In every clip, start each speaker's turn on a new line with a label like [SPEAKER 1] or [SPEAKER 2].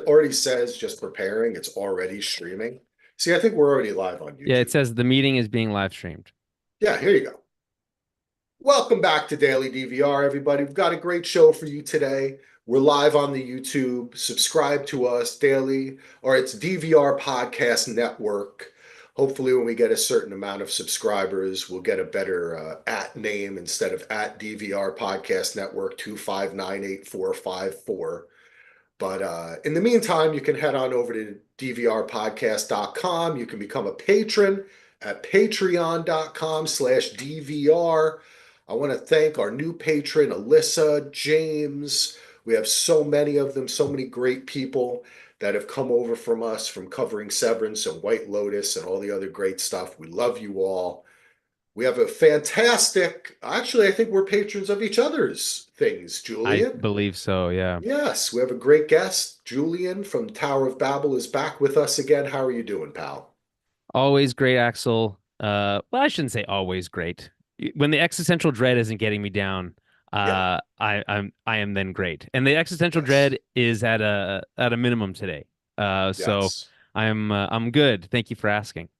[SPEAKER 1] already says just preparing. It's already streaming. See, I think we're already live on
[SPEAKER 2] Yeah, it
[SPEAKER 1] YouTube.
[SPEAKER 2] says the meeting is being live streamed.
[SPEAKER 1] Yeah, here you go. Welcome back to Daily DVR, everybody. We've got a great show for you today. We're live on the YouTube. Subscribe to us daily, or it's DVR Podcast Network. Hopefully, when we get a certain amount of subscribers, we'll get a better at name instead of at DVR Podcast Network 2598454. But in the meantime, you can head on over to dvrpodcast.com. You can become a patron at patreon.com/DVR. I want to thank our new patron, Alyssa, James. We have so many of them, so many great people that have come over from us from covering Severance and White Lotus and all the other great stuff. We love you all. We have a fantastic, actually, I think we're patrons of each other's things,
[SPEAKER 2] I
[SPEAKER 1] Julian.
[SPEAKER 2] believe so, yeah.
[SPEAKER 1] Yes, we have a great guest. Julian from Tower of Babble is back with us again. How are you doing, pal?
[SPEAKER 2] Always great, Axel. Well, I shouldn't say always great. When the existential dread isn't getting me down,
[SPEAKER 1] Yeah,
[SPEAKER 2] I am then great. And the existential
[SPEAKER 1] yes,
[SPEAKER 2] dread is at a minimum today. So
[SPEAKER 1] yes.
[SPEAKER 2] I'm good. Thank you for asking.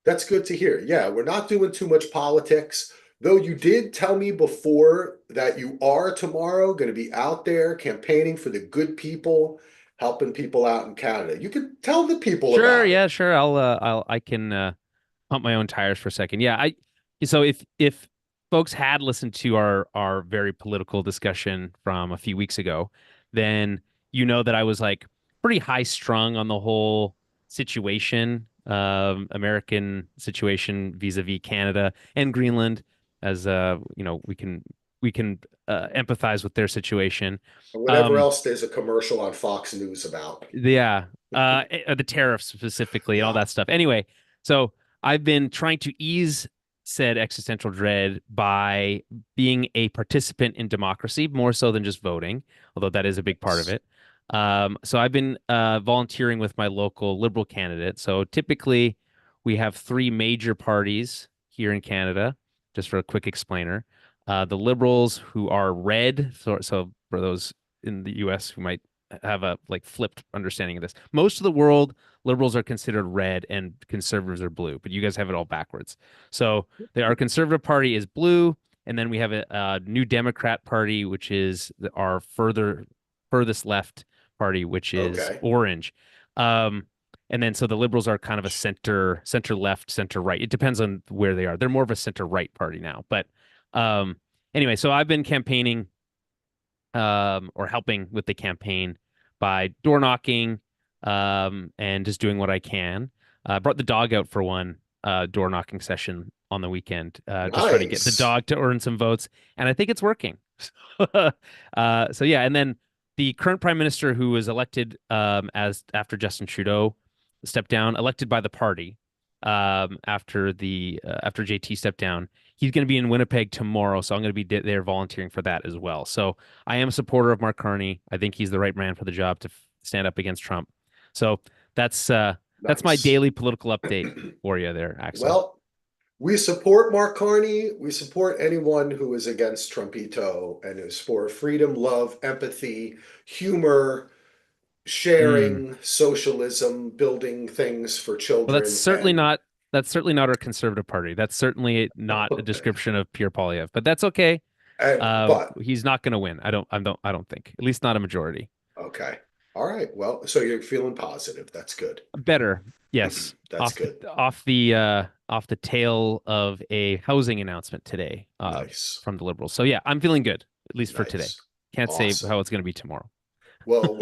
[SPEAKER 1] That's good to hear. Yeah, we're not doing too much politics, though you did tell me before that you are tomorrow going to be out there campaigning for the good people, helping people out in Canada. You could tell the people
[SPEAKER 2] Sure,
[SPEAKER 1] about
[SPEAKER 2] yeah,
[SPEAKER 1] it.
[SPEAKER 2] sure. I can pump my own tires for a second. Yeah, I so if folks had listened to our very political discussion from a few weeks ago, then you know that I was like pretty high strung on the whole situation, American situation vis-a-vis Canada and Greenland, as we can empathize with their situation.
[SPEAKER 1] And whatever
[SPEAKER 2] Um,
[SPEAKER 1] else there's a commercial on Fox News about.
[SPEAKER 2] yeah, the tariffs specifically and all
[SPEAKER 1] Yeah.
[SPEAKER 2] that stuff. Anyway, so I've been trying to ease said existential dread by being a participant in democracy more so than just voting, although that is a big part of
[SPEAKER 1] Yes.
[SPEAKER 2] it. So I've been volunteering with my local liberal candidate. So typically, we have three major parties here in Canada. Just for a quick explainer, the Liberals, who are red. So for those in the U.S. who might have a like flipped understanding of this. Most of the world, liberals are considered red and conservatives are blue, but you guys have it all backwards. So our conservative party is blue, and then we have a new Democrat party, which is our furthest left party, which is
[SPEAKER 1] Okay.
[SPEAKER 2] orange. Um, and then so the liberals are kind of a center left, center right. It depends on where they are. They're more of a center right party now. But um, anyway, so I've been campaigning or helping with the campaign by door knocking and just doing what I can. Brought the dog out for one door knocking session on the weekend, just trying to get the
[SPEAKER 1] Nice.
[SPEAKER 2] dog to earn some votes, and I think it's working. So yeah, and then the current prime minister who was elected as after Justin Trudeau stepped down, elected by the party after JT stepped down. He's going to be in Winnipeg tomorrow, so I'm going to be there volunteering for that as well. So I am a supporter of Mark Carney. I think he's the right man for the job to stand up against Trump. So that's my
[SPEAKER 1] Nice.
[SPEAKER 2] daily political update for you there, Axel.
[SPEAKER 1] Well, we support Mark Carney. We support anyone who is against Trumpito and is for freedom, love, empathy, humor,
[SPEAKER 2] Mm.
[SPEAKER 1] sharing, socialism, building things for
[SPEAKER 2] Well,
[SPEAKER 1] children, and
[SPEAKER 2] that's certainly not our conservative party. That's certainly not a description of Pierre Polyev, but that's okay.
[SPEAKER 1] but
[SPEAKER 2] He's not going to win. I don't think. At least not a majority.
[SPEAKER 1] okay. All right. Well, so you're feeling positive. That's good.
[SPEAKER 2] Better, yes.
[SPEAKER 1] That's good.
[SPEAKER 2] Off the tail of a housing announcement today
[SPEAKER 1] Nice.
[SPEAKER 2] from the Liberals. So yeah, I'm feeling good, at least for today.
[SPEAKER 1] Nice.
[SPEAKER 2] Can't say
[SPEAKER 1] Awesome.
[SPEAKER 2] how it's going to be tomorrow.
[SPEAKER 1] Well,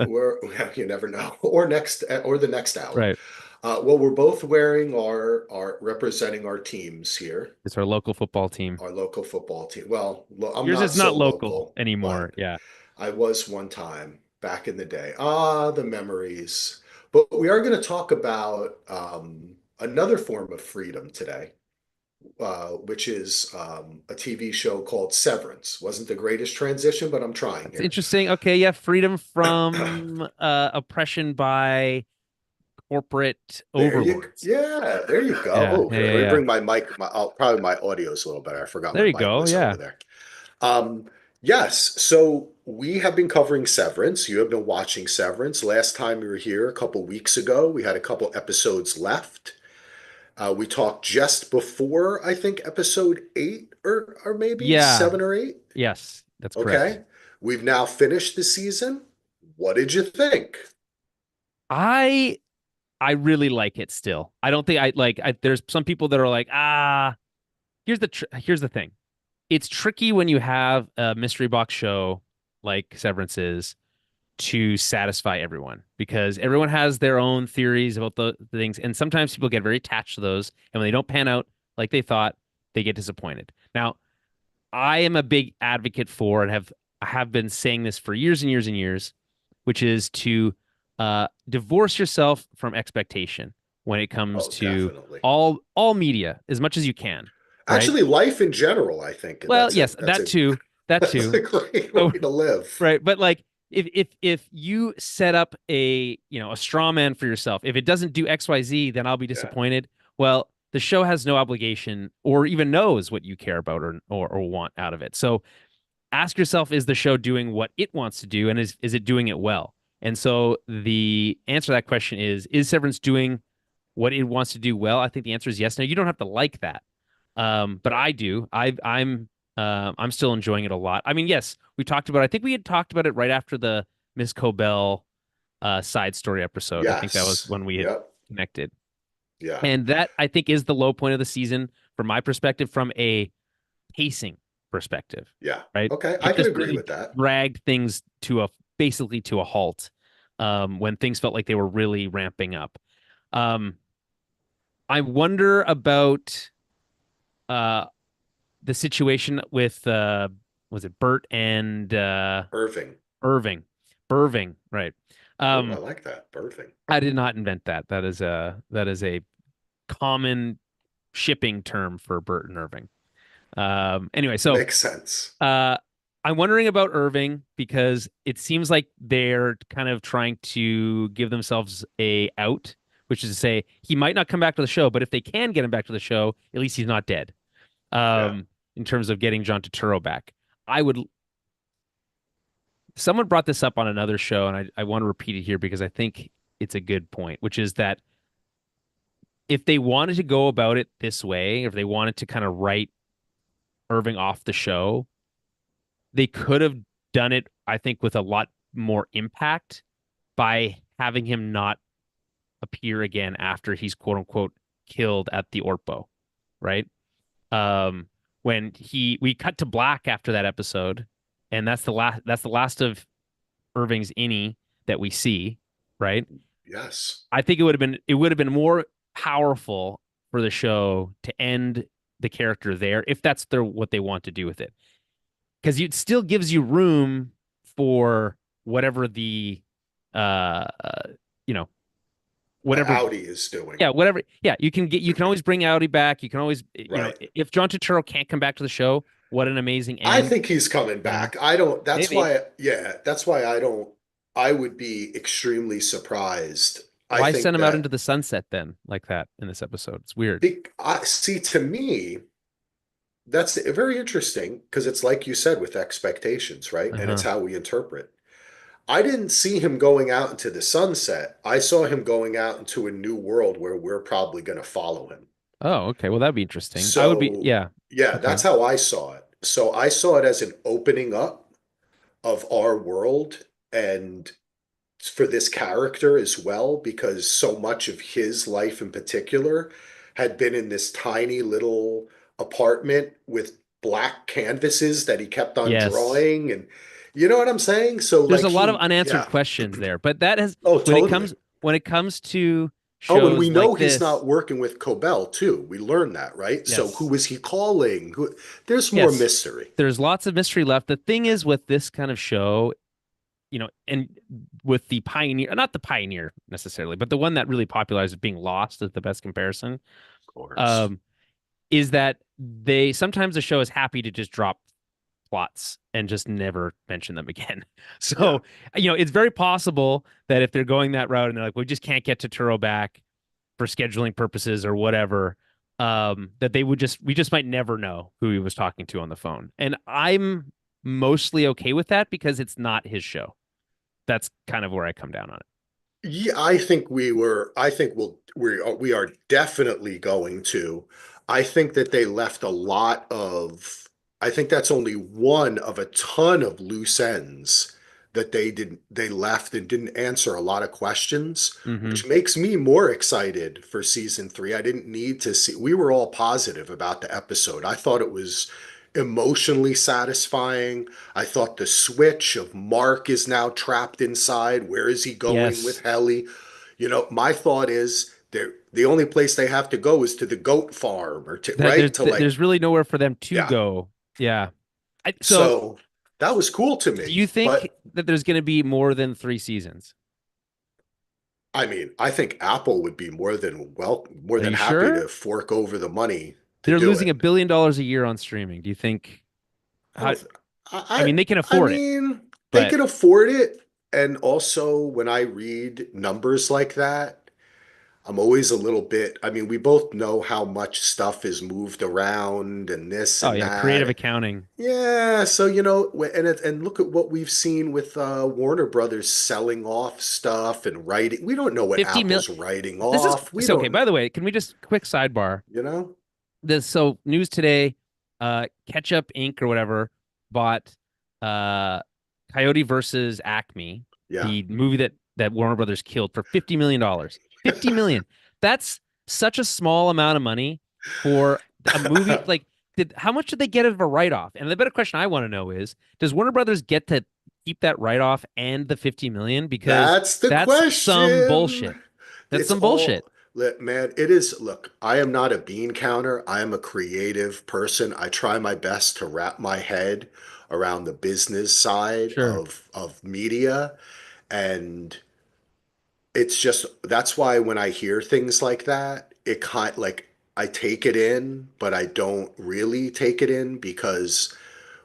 [SPEAKER 1] we're you never know, or the next hour.
[SPEAKER 2] Right.
[SPEAKER 1] Well, we're both wearing our representing our teams here,
[SPEAKER 2] It's our local football team.
[SPEAKER 1] our local football team. Well, I'm
[SPEAKER 2] Yours
[SPEAKER 1] not
[SPEAKER 2] is
[SPEAKER 1] so
[SPEAKER 2] not local
[SPEAKER 1] local,
[SPEAKER 2] anymore.
[SPEAKER 1] but
[SPEAKER 2] Yeah.
[SPEAKER 1] I was one time back in the day. Ah, the memories. But we are going to talk about another form of freedom today, which is a TV show called Severance. Wasn't the greatest transition, but I'm trying
[SPEAKER 2] That's
[SPEAKER 1] here.
[SPEAKER 2] interesting. Okay, yeah, freedom from oppression by corporate overlords.
[SPEAKER 1] There you go.
[SPEAKER 2] Yeah,
[SPEAKER 1] Oh,
[SPEAKER 2] yeah,
[SPEAKER 1] here,
[SPEAKER 2] yeah,
[SPEAKER 1] let me
[SPEAKER 2] yeah.
[SPEAKER 1] bring my mic. Probably my audio is a little better. I forgot
[SPEAKER 2] There
[SPEAKER 1] my
[SPEAKER 2] you
[SPEAKER 1] mic
[SPEAKER 2] go.
[SPEAKER 1] was over
[SPEAKER 2] Yeah.
[SPEAKER 1] there. Um, yes. So we have been covering Severance. You have been watching Severance. Last time we were here a couple weeks ago, we had a couple episodes left. We talked just before, I think, episode eight or maybe
[SPEAKER 2] Yeah.
[SPEAKER 1] seven or eight.
[SPEAKER 2] Yes, that's correct.
[SPEAKER 1] Okay. We've now finished the season. What did you think?
[SPEAKER 2] I I really like it still. I don't think I like there's some people that are like, here's the thing. It's tricky when you have a mystery box show like Severance is to satisfy everyone because everyone has their own theories about the things, and sometimes people get very attached to those, and when they don't pan out like they thought, they get disappointed. Now, I am a big advocate for and have been saying this for years and years and years, which is to divorce yourself from expectation when it comes
[SPEAKER 1] Oh,
[SPEAKER 2] to
[SPEAKER 1] definitely.
[SPEAKER 2] all media as much as you can, right?
[SPEAKER 1] Actually, life in general, I think
[SPEAKER 2] Well, yes,
[SPEAKER 1] that's a
[SPEAKER 2] that
[SPEAKER 1] that's a
[SPEAKER 2] too.
[SPEAKER 1] great way
[SPEAKER 2] Oh,
[SPEAKER 1] to live.
[SPEAKER 2] right, but like if you set up a straw man for yourself, if it doesn't do XYZ, then I'll be
[SPEAKER 1] Yeah.
[SPEAKER 2] disappointed. Well, the show has no obligation or even knows what you care about or want out of it. So ask yourself, is the show doing what it wants to do, and is it doing it well? And so the answer to that question is Severance doing what it wants to do well? I think the answer is yes. Now you don't have to like that, but
[SPEAKER 1] Right.
[SPEAKER 2] I do. I'm still enjoying it a lot. I mean, yes, we talked about. I think we had talked about it right after the Miss Cobell side story episode. I think that was
[SPEAKER 1] Yes.
[SPEAKER 2] when we had
[SPEAKER 1] Yep.
[SPEAKER 2] connected,
[SPEAKER 1] Yeah.
[SPEAKER 2] and that I think is the low point of the season from my perspective, from a pacing perspective,
[SPEAKER 1] Yeah.
[SPEAKER 2] right?
[SPEAKER 1] Okay. I
[SPEAKER 2] It
[SPEAKER 1] can
[SPEAKER 2] just
[SPEAKER 1] agree
[SPEAKER 2] really
[SPEAKER 1] with that.
[SPEAKER 2] dragged things to a basically to a halt when things felt like they were really ramping up. Um, I wonder about uh, the situation with was it Bert and
[SPEAKER 1] Irving.
[SPEAKER 2] Irving, Irving, right?
[SPEAKER 1] Oh, I
[SPEAKER 2] Um,
[SPEAKER 1] like that. Birthing.
[SPEAKER 2] I did not invent that. That is a common shipping term for Bert and Irving. Anyway, so
[SPEAKER 1] Makes sense.
[SPEAKER 2] Uh, I'm wondering about Irving because it seems like they're kind of trying to give themselves a out, which is to say he might not come back to the show, but if they can get him back to the show, at least he's not dead.
[SPEAKER 1] Yeah.
[SPEAKER 2] In terms of getting John Turturro back, I would. Someone brought this up on another show, and I want to repeat it here because I think it's a good point, which is that if they wanted to go about it this way, if they wanted to kind of write Irving off the show, they could have done it, I think, with a lot more impact by having him not appear again after he's quote unquote killed at the Orpo, right? Um, when we cut to black after that episode, and that's the last of Irving's innie that we see, right?
[SPEAKER 1] Yes.
[SPEAKER 2] I think it would have been more powerful for the show to end the character there if that's what they want to do with it, because it still gives you room for whatever the you know
[SPEAKER 1] The
[SPEAKER 2] whatever
[SPEAKER 1] Audi is doing.
[SPEAKER 2] yeah whatever yeah you can always bring Audi back, you can always
[SPEAKER 1] Right.
[SPEAKER 2] if John Turturro can't come back to the show, what an amazing
[SPEAKER 1] I
[SPEAKER 2] end.
[SPEAKER 1] think he's coming
[SPEAKER 2] you know
[SPEAKER 1] back. I don't, that's
[SPEAKER 2] Maybe.
[SPEAKER 1] why, yeah, that's why I don't, I would be extremely surprised. I
[SPEAKER 2] Why
[SPEAKER 1] think
[SPEAKER 2] send him out
[SPEAKER 1] that,
[SPEAKER 2] into the sunset then like that in this episode? It's weird.
[SPEAKER 1] see, to me, that's very interesting because it's like you said with expectations, right? And it's
[SPEAKER 2] Uh-huh.
[SPEAKER 1] how we interpret. I didn't see him going out into the sunset. I saw him going out into a new world where we're probably going to follow him.
[SPEAKER 2] Oh, okay, well, that'd be interesting. I would be,
[SPEAKER 1] So,
[SPEAKER 2] yeah.
[SPEAKER 1] yeah,
[SPEAKER 2] Okay.
[SPEAKER 1] that's how I saw it. So I saw it as an opening up of our world and for this character as well, because so much of his life in particular had been in this tiny little apartment with black canvases that he kept on
[SPEAKER 2] Yes,
[SPEAKER 1] drawing. And you know what I'm saying? So,
[SPEAKER 2] there's
[SPEAKER 1] like,
[SPEAKER 2] a lot of
[SPEAKER 1] he,
[SPEAKER 2] unanswered
[SPEAKER 1] yeah.
[SPEAKER 2] questions there, but that has
[SPEAKER 1] Oh,
[SPEAKER 2] when it
[SPEAKER 1] totally.
[SPEAKER 2] comes when it comes to
[SPEAKER 1] Oh, and we
[SPEAKER 2] shows
[SPEAKER 1] know
[SPEAKER 2] like
[SPEAKER 1] he's
[SPEAKER 2] this.
[SPEAKER 1] not working with Cobell too. We learned that, right? So who
[SPEAKER 2] Yes.
[SPEAKER 1] was he calling? Who, there's more
[SPEAKER 2] Yes.
[SPEAKER 1] mystery.
[SPEAKER 2] There's lots of mystery left. The thing is with this kind of show, and with the pioneer, not the pioneer necessarily, but the one that really popularized being lost is the best comparison.
[SPEAKER 1] Of course.
[SPEAKER 2] Um, is that they sometimes the show is happy to just drop plots and just never mention them again.
[SPEAKER 1] Yeah.
[SPEAKER 2] So, it's very possible that if they're going that route and they're like, we just can't get to Turo back for scheduling purposes or whatever, that we just might never know who he was talking to on the phone. And I'm mostly okay with that because it's not his show. That's kind of where I come down on it.
[SPEAKER 1] Yeah, I think I think we are definitely going to. I think that they left a lot of, I think that's only one of a ton of loose ends that they left and didn't answer a lot of questions,
[SPEAKER 2] Hmm.
[SPEAKER 1] which makes me more excited for season three. I didn't need to see, we were all positive about the episode. I thought it was emotionally satisfying. I thought the switch of Mark is now trapped inside. Where is he going with
[SPEAKER 2] Yes.
[SPEAKER 1] Helly? You know, my thought is the only place they have to go is to the goat farm or to
[SPEAKER 2] That
[SPEAKER 1] right to like,
[SPEAKER 2] there's really nowhere for them to
[SPEAKER 1] yeah.
[SPEAKER 2] go. Yeah. So
[SPEAKER 1] So that was cool to
[SPEAKER 2] do
[SPEAKER 1] me.
[SPEAKER 2] you think
[SPEAKER 1] But
[SPEAKER 2] that there's going to be more than 3 seasons?
[SPEAKER 1] I mean, I think Apple would be more
[SPEAKER 2] Are
[SPEAKER 1] than
[SPEAKER 2] you
[SPEAKER 1] happy
[SPEAKER 2] sure?
[SPEAKER 1] to fork over the money to
[SPEAKER 2] They're
[SPEAKER 1] do
[SPEAKER 2] losing
[SPEAKER 1] it.
[SPEAKER 2] $1 billion a year on streaming. Do you think
[SPEAKER 1] I
[SPEAKER 2] how
[SPEAKER 1] don't.
[SPEAKER 2] I mean they can
[SPEAKER 1] I
[SPEAKER 2] afford it,
[SPEAKER 1] mean, they
[SPEAKER 2] but
[SPEAKER 1] can afford it. And also, when I read numbers like that, I'm always a little bit. I mean, we both know how much stuff is moved around and this
[SPEAKER 2] oh
[SPEAKER 1] and
[SPEAKER 2] yeah, creative
[SPEAKER 1] that.
[SPEAKER 2] accounting.
[SPEAKER 1] Yeah, so and look at what we've seen with Warner Brothers selling off stuff and writing. We don't know what
[SPEAKER 2] 50 million.
[SPEAKER 1] Apple's writing
[SPEAKER 2] This is
[SPEAKER 1] off. We
[SPEAKER 2] so okay.
[SPEAKER 1] don't,
[SPEAKER 2] By the way, can we just quick sidebar?
[SPEAKER 1] you know?
[SPEAKER 2] This so news today, Ketchup Inc. or whatever bought uh Coyote versus Acme,
[SPEAKER 1] Yeah.
[SPEAKER 2] the movie that Warner Brothers killed for $50 million. 50 million. That's such a small amount of money for a movie. Like, did how much did they get of a write-off? And the better question I want to know is, does Warner Brothers get to keep that write-off and the 50 million? Because
[SPEAKER 1] That's the
[SPEAKER 2] that's some bullshit.
[SPEAKER 1] question.
[SPEAKER 2] That's
[SPEAKER 1] It's
[SPEAKER 2] some bullshit.
[SPEAKER 1] all, man, it is. Look, I am not a bean counter. I am a creative person. I try my best to wrap my head around the business side
[SPEAKER 2] Sure.
[SPEAKER 1] of media. And it's just, that's why when I hear things like that, it kind like I take it in, but I don't really take it in because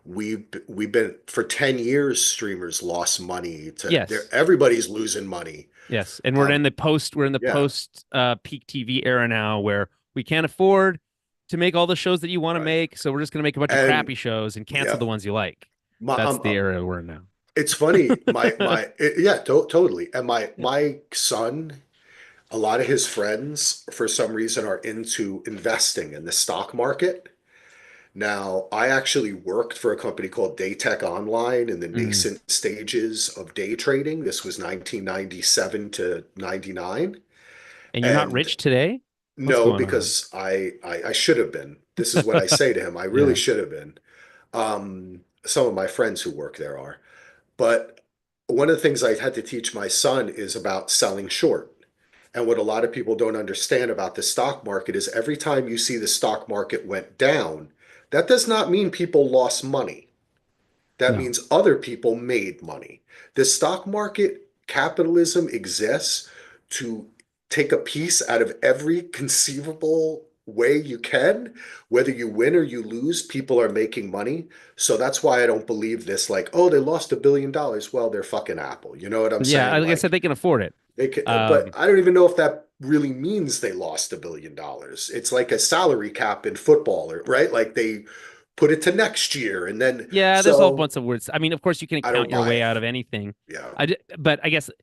[SPEAKER 1] we've been for 10 years streamers lost money to there,
[SPEAKER 2] Yes.
[SPEAKER 1] everybody's losing money.
[SPEAKER 2] Yes, and
[SPEAKER 1] um
[SPEAKER 2] we're in the
[SPEAKER 1] yeah,
[SPEAKER 2] post peak TV era now where we can't afford to make all the shows that you want to
[SPEAKER 1] right.
[SPEAKER 2] make, so we're just going to make a bunch of
[SPEAKER 1] And
[SPEAKER 2] crappy shows and cancel
[SPEAKER 1] yeah,
[SPEAKER 2] the ones you like.
[SPEAKER 1] my
[SPEAKER 2] That's the era we're in now.
[SPEAKER 1] it's funny, yeah, totally. And
[SPEAKER 2] Yeah.
[SPEAKER 1] my son, a lot of his friends for some reason are into investing in the stock market. Now, I actually worked for a company called Daytech Online in the
[SPEAKER 2] Mm.
[SPEAKER 1] nascent stages of day trading. This was 1997 to 99.
[SPEAKER 2] And you're not
[SPEAKER 1] And
[SPEAKER 2] rich today? What's
[SPEAKER 1] no,
[SPEAKER 2] going on?
[SPEAKER 1] because I should have been. This is what I say to him. I really
[SPEAKER 2] Yeah.
[SPEAKER 1] should have been. Some of my friends who work there are. But one of the things I had to teach my son is about selling short. And what a lot of people don't understand about the stock market is every time you see the stock market went down, that does not mean people lost money. That
[SPEAKER 2] No.
[SPEAKER 1] means other people made money. The stock market capitalism exists to take a piece out of every conceivable way you can. Whether you win or you lose, people are making money. So that's why I don't believe this, like, oh, they lost $1 billion. Well, they're fucking Apple. You know what I'm
[SPEAKER 2] Yeah,
[SPEAKER 1] saying?
[SPEAKER 2] like I said,
[SPEAKER 1] Like,
[SPEAKER 2] they can afford it.
[SPEAKER 1] they could, but
[SPEAKER 2] Um,
[SPEAKER 1] I don't even know if that really means they lost $1 billion. It's like a salary cap in football, right? Like they put it to next year and then
[SPEAKER 2] yeah, there's a whole
[SPEAKER 1] so
[SPEAKER 2] bunch of words. I mean, of course, you can
[SPEAKER 1] I
[SPEAKER 2] account
[SPEAKER 1] don't
[SPEAKER 2] your
[SPEAKER 1] buy
[SPEAKER 2] way
[SPEAKER 1] it.
[SPEAKER 2] out of anything.
[SPEAKER 1] Yeah.
[SPEAKER 2] But I guess
[SPEAKER 1] Yes.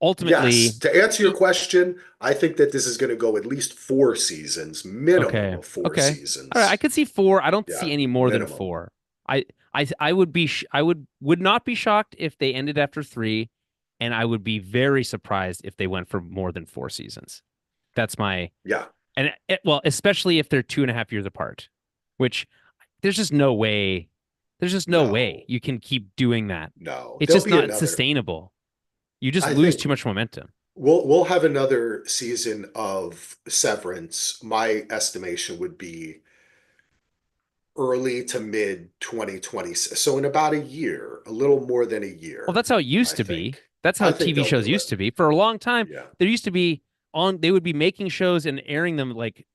[SPEAKER 2] ultimately,
[SPEAKER 1] To answer your
[SPEAKER 2] e-
[SPEAKER 1] question, I think that this is going to go at least 4 seasons, minimum
[SPEAKER 2] okay.
[SPEAKER 1] of four
[SPEAKER 2] Okay. All right. I
[SPEAKER 1] seasons.
[SPEAKER 2] could see four. I don't
[SPEAKER 1] Yeah,
[SPEAKER 2] see any more than
[SPEAKER 1] minimum.
[SPEAKER 2] four. I would be I would not be shocked if they ended after three, and I would be very surprised if they went for more than 4 seasons. That's my
[SPEAKER 1] Yeah.
[SPEAKER 2] well, especially if they're 2.5 years apart, which there's just no way. There's just no way
[SPEAKER 1] No,
[SPEAKER 2] you can keep doing that.
[SPEAKER 1] no.
[SPEAKER 2] It's
[SPEAKER 1] There'll
[SPEAKER 2] just
[SPEAKER 1] be
[SPEAKER 2] not
[SPEAKER 1] another.
[SPEAKER 2] sustainable. You just
[SPEAKER 1] I
[SPEAKER 2] lose
[SPEAKER 1] think
[SPEAKER 2] too much momentum.
[SPEAKER 1] we'll have another season of Severance. My estimation would be early to mid 2020. So in about a year, a little more than a
[SPEAKER 2] Well,
[SPEAKER 1] year,
[SPEAKER 2] that's how it
[SPEAKER 1] I
[SPEAKER 2] used to be.
[SPEAKER 1] think.
[SPEAKER 2] That's how
[SPEAKER 1] I think
[SPEAKER 2] TV
[SPEAKER 1] they'll
[SPEAKER 2] shows
[SPEAKER 1] do it.
[SPEAKER 2] used to be. For a long time,
[SPEAKER 1] Yeah.
[SPEAKER 2] there used to be they would be making shows and airing them like,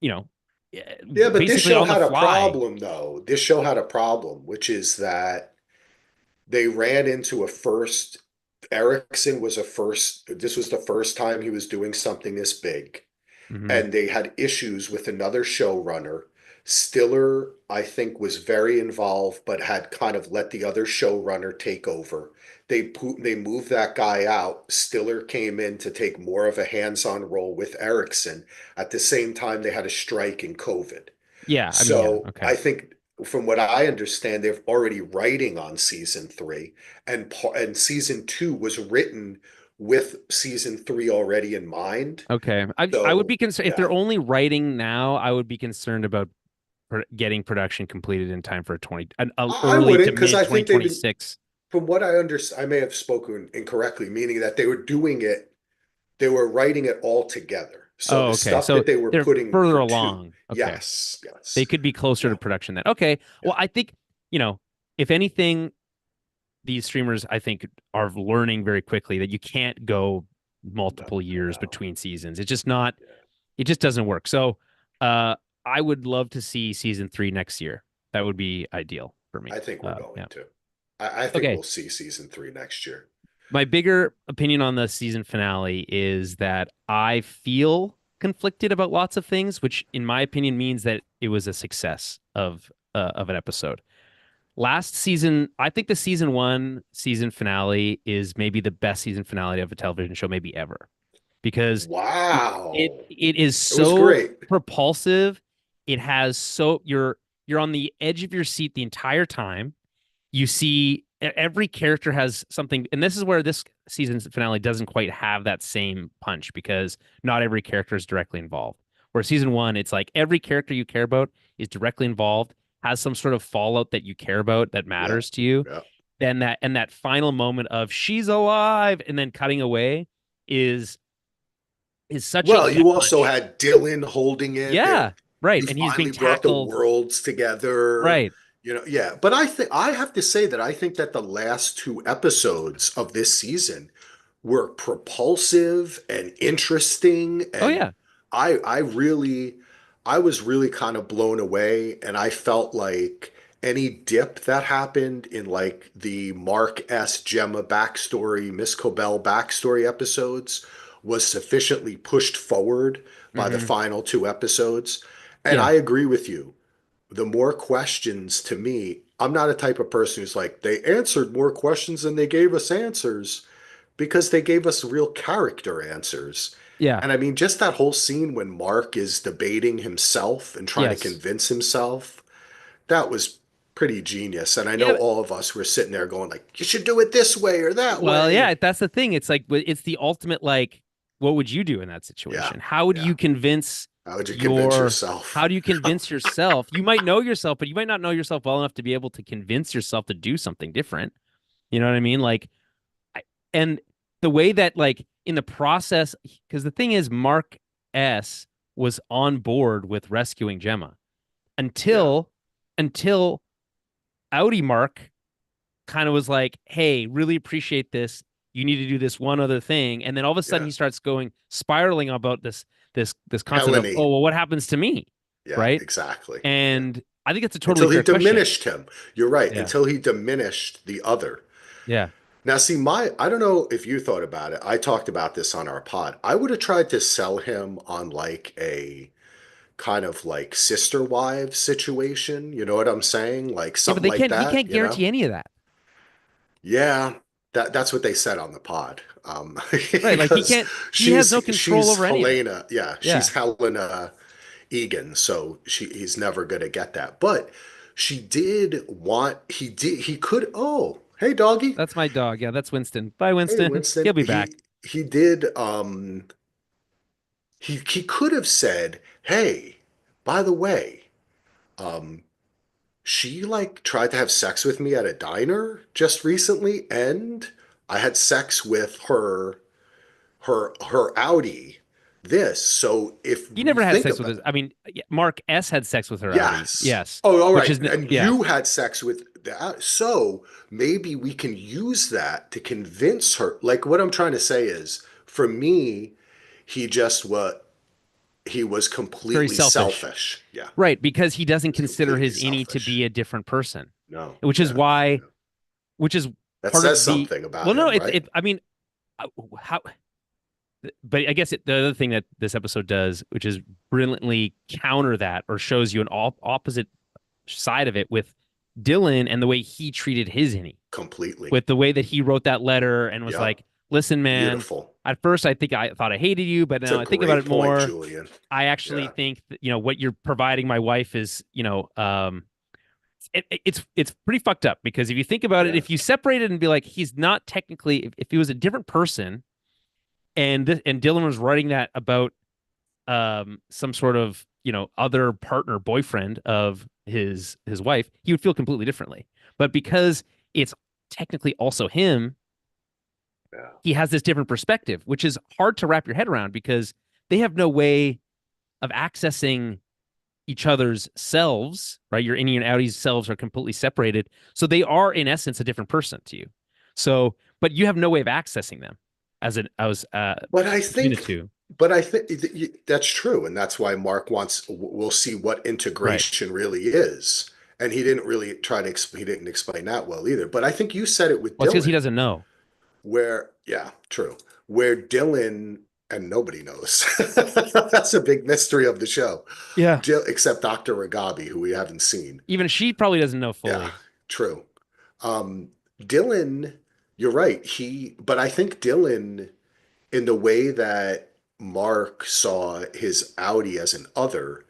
[SPEAKER 2] you know,
[SPEAKER 1] Yeah, but this
[SPEAKER 2] basically
[SPEAKER 1] show
[SPEAKER 2] on the
[SPEAKER 1] had a
[SPEAKER 2] fly.
[SPEAKER 1] problem though. This show had a problem, which is that they ran into a first. Erickson was a first. This was the first time he was doing something this big.
[SPEAKER 2] Hmm.
[SPEAKER 1] And they had issues with another showrunner Stiller, I think, was very involved, but had kind of let the other showrunner take over. They moved that guy out. Stiller came in to take more of a hands-on role with Erickson. At the same time, they had a strike in COVID.
[SPEAKER 2] Yeah, I mean, yeah,
[SPEAKER 1] So
[SPEAKER 2] okay.
[SPEAKER 1] I think, from what I understand, they're already writing on season three, and season two was written with season three already in mind.
[SPEAKER 2] Okay. I would
[SPEAKER 1] So
[SPEAKER 2] be concerned if
[SPEAKER 1] yeah,
[SPEAKER 2] they're only writing now, I would be concerned about getting production completed in time for an
[SPEAKER 1] I
[SPEAKER 2] early to
[SPEAKER 1] wouldn't, because
[SPEAKER 2] mid
[SPEAKER 1] I think they've been,
[SPEAKER 2] 2026.
[SPEAKER 1] from what I understand, I may have spoken incorrectly, meaning that they were writing it all together. So
[SPEAKER 2] Oh,
[SPEAKER 1] the
[SPEAKER 2] okay.
[SPEAKER 1] stuff
[SPEAKER 2] So
[SPEAKER 1] that they were
[SPEAKER 2] they're
[SPEAKER 1] putting
[SPEAKER 2] further
[SPEAKER 1] for two,
[SPEAKER 2] along. Okay.
[SPEAKER 1] yes,
[SPEAKER 2] They
[SPEAKER 1] yes,
[SPEAKER 2] could be closer to
[SPEAKER 1] yeah,
[SPEAKER 2] production then. Okay.
[SPEAKER 1] yeah,
[SPEAKER 2] Well, I think, you know, if anything, these streamers, I think, are learning very quickly that you can't go
[SPEAKER 1] no,
[SPEAKER 2] multiple years
[SPEAKER 1] no,
[SPEAKER 2] between seasons. It's just not,
[SPEAKER 1] yeah.
[SPEAKER 2] it just doesn't work. So I would love to see season three next year. That would be ideal for me.
[SPEAKER 1] I think we're going
[SPEAKER 2] Yeah.
[SPEAKER 1] to. I think
[SPEAKER 2] Okay.
[SPEAKER 1] we'll see season three next year.
[SPEAKER 2] My bigger opinion on the season finale is that I feel conflicted about lots of things, which in my opinion means that it was a success of an episode. Last season, I think the season one season finale is maybe the best season finale of a television show maybe ever because
[SPEAKER 1] Wow,
[SPEAKER 2] it is
[SPEAKER 1] it was
[SPEAKER 2] so
[SPEAKER 1] great.
[SPEAKER 2] propulsive. It has so you're on the edge of your seat the entire time. You see every character has something, and this is where this season's finale doesn't quite have that same punch because not every character is directly involved. Where season one, it's like every character you care about is directly involved, has some sort of fallout that you care about that
[SPEAKER 1] Yeah,
[SPEAKER 2] matters to you.
[SPEAKER 1] yeah.
[SPEAKER 2] Then that final moment of she's alive and then cutting away is such a
[SPEAKER 1] Well,
[SPEAKER 2] gut
[SPEAKER 1] you also
[SPEAKER 2] punch.
[SPEAKER 1] had Dylan holding it.
[SPEAKER 2] Yeah, right.
[SPEAKER 1] You
[SPEAKER 2] And he's being
[SPEAKER 1] finally brought the
[SPEAKER 2] tackled.
[SPEAKER 1] worlds together.
[SPEAKER 2] Right.
[SPEAKER 1] Yeah. But I have to say that I think that the last two episodes of this season were propulsive and interesting,
[SPEAKER 2] Oh
[SPEAKER 1] and
[SPEAKER 2] yeah.
[SPEAKER 1] I really, I was really kind of blown away, and I felt like any dip that happened in like the Mark S. Gemma backstory, Miss Cobell backstory episodes was sufficiently pushed forward by the
[SPEAKER 2] Hmm.
[SPEAKER 1] final two episodes. And
[SPEAKER 2] Yeah.
[SPEAKER 1] I agree with you. The more questions, to me, I'm not a type of person who's like, they answered more questions than they gave us answers, because they gave us real character answers.
[SPEAKER 2] Yeah.
[SPEAKER 1] And I mean, just that whole scene when Mark is debating himself and trying to
[SPEAKER 2] Yes.
[SPEAKER 1] convince himself, that was pretty genius. And I know
[SPEAKER 2] Yeah.
[SPEAKER 1] all of us were sitting there going like, you should do it this way or that
[SPEAKER 2] Well, yeah,
[SPEAKER 1] way.
[SPEAKER 2] that's the thing. It's like it's the ultimate like what would you do in that
[SPEAKER 1] Yeah.
[SPEAKER 2] situation? How would
[SPEAKER 1] Yeah.
[SPEAKER 2] you convince
[SPEAKER 1] How would you convince
[SPEAKER 2] your
[SPEAKER 1] yourself?
[SPEAKER 2] how do you convince yourself? You might know yourself, but you might not know yourself well enough to be able to convince yourself to do something different. You know what I mean? Like and the way that like in the process because the thing is Mark S was on board with rescuing Gemma
[SPEAKER 1] Yeah.
[SPEAKER 2] until Audi Mark kind of was like, "Hey, really appreciate this. You need to do this one other thing." And then all of a sudden
[SPEAKER 1] Yeah.
[SPEAKER 2] he starts going spiraling about this concept of,
[SPEAKER 1] Helene.
[SPEAKER 2] "Oh, well, what happens to me?"
[SPEAKER 1] Yeah,
[SPEAKER 2] Right?
[SPEAKER 1] exactly. Yeah.
[SPEAKER 2] And I think it's a totally
[SPEAKER 1] Until he
[SPEAKER 2] fair question.
[SPEAKER 1] diminished him. You're right.
[SPEAKER 2] Yeah.
[SPEAKER 1] Until he diminished the other.
[SPEAKER 2] Yeah.
[SPEAKER 1] Now, see, I don't know if you thought about it. I talked about this on our pod. I would have tried to sell him on like a kind of like sister wives situation. You know what I'm saying? Like
[SPEAKER 2] Yeah, but
[SPEAKER 1] something like
[SPEAKER 2] he
[SPEAKER 1] that,
[SPEAKER 2] can't
[SPEAKER 1] you know?
[SPEAKER 2] guarantee any of that.
[SPEAKER 1] Yeah, that's what they said on the pod.
[SPEAKER 2] Right. Like
[SPEAKER 1] Because
[SPEAKER 2] he has no control
[SPEAKER 1] she's
[SPEAKER 2] over any of it.
[SPEAKER 1] Helena. Yeah, she's
[SPEAKER 2] Yeah.
[SPEAKER 1] Helena Egan, so he's never gonna get that. But he could. Oh, hey doggy.
[SPEAKER 2] That's my dog. Yeah, that's Winston. Bye,
[SPEAKER 1] Hey
[SPEAKER 2] Winston.
[SPEAKER 1] Winston.
[SPEAKER 2] He'll be back.
[SPEAKER 1] He did he could have said, "Hey, by the way, um she like tried to have sex with me at a diner just recently, and I had sex with her Audi this. So if
[SPEAKER 2] He
[SPEAKER 1] you
[SPEAKER 2] never had
[SPEAKER 1] think
[SPEAKER 2] sex with
[SPEAKER 1] about
[SPEAKER 2] his.
[SPEAKER 1] it,
[SPEAKER 2] I mean, yeah, Mark S had sex with her Audi.
[SPEAKER 1] yes.
[SPEAKER 2] Yes,
[SPEAKER 1] Oh, all
[SPEAKER 2] which
[SPEAKER 1] right.
[SPEAKER 2] is
[SPEAKER 1] And
[SPEAKER 2] yeah.
[SPEAKER 1] you had sex with the, so maybe we can use that to convince her. Like what I'm trying to say is, for me, he just what he was
[SPEAKER 2] Very
[SPEAKER 1] completely
[SPEAKER 2] selfish.
[SPEAKER 1] selfish. Yeah,
[SPEAKER 2] Right, because he
[SPEAKER 1] he
[SPEAKER 2] doesn't
[SPEAKER 1] was
[SPEAKER 2] consider
[SPEAKER 1] completely
[SPEAKER 2] his innie to
[SPEAKER 1] selfish.
[SPEAKER 2] be a different person,
[SPEAKER 1] No,
[SPEAKER 2] which is
[SPEAKER 1] yeah,
[SPEAKER 2] why,
[SPEAKER 1] yeah.
[SPEAKER 2] which is
[SPEAKER 1] That
[SPEAKER 2] part
[SPEAKER 1] says
[SPEAKER 2] of the.
[SPEAKER 1] something about
[SPEAKER 2] Well, no,
[SPEAKER 1] him, right?
[SPEAKER 2] I mean, how but I guess the other thing that this episode does, which is brilliantly counter that or shows you an all opposite side of it with Dylan and the way he treated his innie,
[SPEAKER 1] Completely.
[SPEAKER 2] with the way that he wrote that letter and was
[SPEAKER 1] Yep.
[SPEAKER 2] like, listen, man,
[SPEAKER 1] Beautiful.
[SPEAKER 2] at first I thought I hated you, but
[SPEAKER 1] It's
[SPEAKER 2] now
[SPEAKER 1] a
[SPEAKER 2] I think about
[SPEAKER 1] great
[SPEAKER 2] it
[SPEAKER 1] point,
[SPEAKER 2] more.
[SPEAKER 1] Julian.
[SPEAKER 2] I actually
[SPEAKER 1] Yeah.
[SPEAKER 2] think that, what you're providing my wife is, it's pretty fucked up because if you think about it,
[SPEAKER 1] Yeah.
[SPEAKER 2] if you separate it and be like, he's not technically, if he was a different person and Dylan was writing that about some sort of other partner boyfriend of his wife, he would feel completely differently. But because it's technically also him,
[SPEAKER 1] Yeah.
[SPEAKER 2] he has this different perspective, which is hard to wrap your head around because they have no way of accessing each other's selves, right? Your innie and outie selves are completely separated. So they are in essence a different person to you. So, but you have no way of accessing them
[SPEAKER 1] But I
[SPEAKER 2] between the
[SPEAKER 1] think,
[SPEAKER 2] two.
[SPEAKER 1] but I think that's true, and that's why Mark wants. We'll see what
[SPEAKER 2] Right.
[SPEAKER 1] integration really is, and he didn't really try to. He didn't explain that well either. But I think you said it with
[SPEAKER 2] Well, it's because he
[SPEAKER 1] Dylan,
[SPEAKER 2] doesn't know.
[SPEAKER 1] where yeah, true, where Dylan and nobody knows. That's a big mystery of the show,
[SPEAKER 2] Yeah.
[SPEAKER 1] Except Dr. Ragabi, who we haven't seen.
[SPEAKER 2] Even she probably doesn't know
[SPEAKER 1] Yeah,
[SPEAKER 2] fully.
[SPEAKER 1] true. Dylan, you're right. But I think Dylan, in the way that Mark saw his Audi as an other,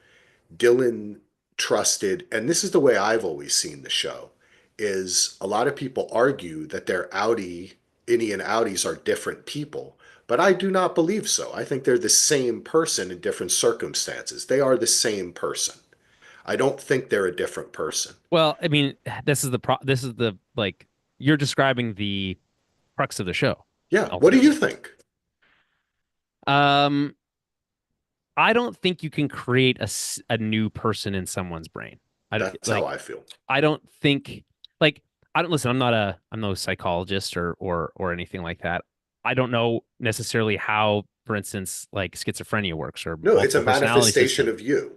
[SPEAKER 1] Dylan trusted, and this is the way I've always seen the show, is a lot of people argue that their Innie and Audis are different people. But I do not believe so. I think they're the same person in different circumstances. They are the same person. I don't think they're a different person.
[SPEAKER 2] Well, I mean, this is the like you're describing the crux of the show
[SPEAKER 1] Yeah. What do you
[SPEAKER 2] ultimately.
[SPEAKER 1] think?
[SPEAKER 2] Um, I don't think you can create a new person in someone's brain. I don't
[SPEAKER 1] That's how
[SPEAKER 2] like
[SPEAKER 1] I feel.
[SPEAKER 2] I don't think like I don't listen, I'm no psychologist or anything like that. I don't know necessarily how, for instance, like schizophrenia works or
[SPEAKER 1] No, it's a
[SPEAKER 2] multiple personality
[SPEAKER 1] manifestation
[SPEAKER 2] system.
[SPEAKER 1] of you.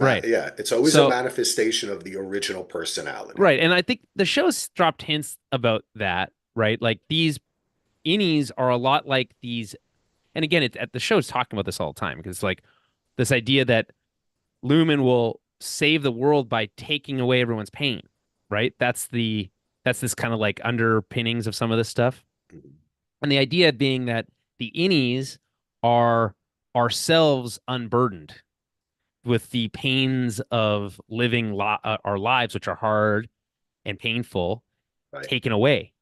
[SPEAKER 2] Right.
[SPEAKER 1] Yeah, it's always a
[SPEAKER 2] So
[SPEAKER 1] manifestation of the original personality.
[SPEAKER 2] right. And I think the show's dropped hints about that, right? Like these innies are a lot like these, and again, it's at the show's talking about this all the time because it's like this idea that Lumen will save the world by taking away everyone's pain, right? That's this kind of like underpinnings of some of this stuff. And the idea being that the innies are ourselves unburdened with the pains of living our lives, which are hard and painful,
[SPEAKER 1] Right.
[SPEAKER 2] taken away.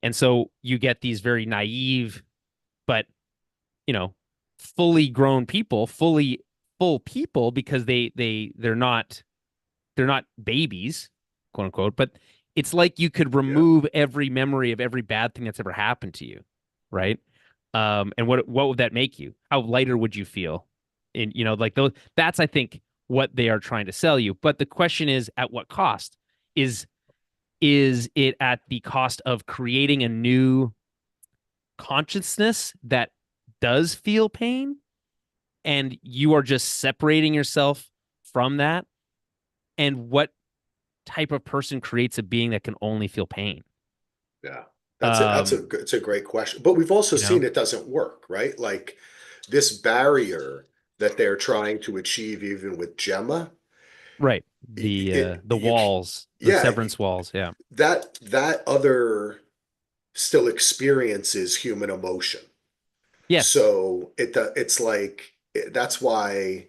[SPEAKER 2] And so you get these very naive, but you know, fully grown people, fully full people because they're not babies, quote unquote, but it's like you could
[SPEAKER 1] Yeah.
[SPEAKER 2] remove every memory of every bad thing that's ever happened to you, right? And what would that make you? How lighter would you feel? And like those, that's I think what they are trying to sell you. But the question is, at what cost? Is is it at the cost of creating a new consciousness that does feel pain and you are just separating yourself from that? And what type of person creates a being that can only feel pain?
[SPEAKER 1] Yeah.
[SPEAKER 2] Um,
[SPEAKER 1] It's a great question. But we've also
[SPEAKER 2] you know,
[SPEAKER 1] seen it doesn't work, right? Like this barrier that they're trying to achieve even with Gemma,
[SPEAKER 2] right. The
[SPEAKER 1] you
[SPEAKER 2] walls, the
[SPEAKER 1] yeah,
[SPEAKER 2] severance walls. Yeah.
[SPEAKER 1] that other still experiences human emotion.
[SPEAKER 2] Yes.
[SPEAKER 1] So it's like that's why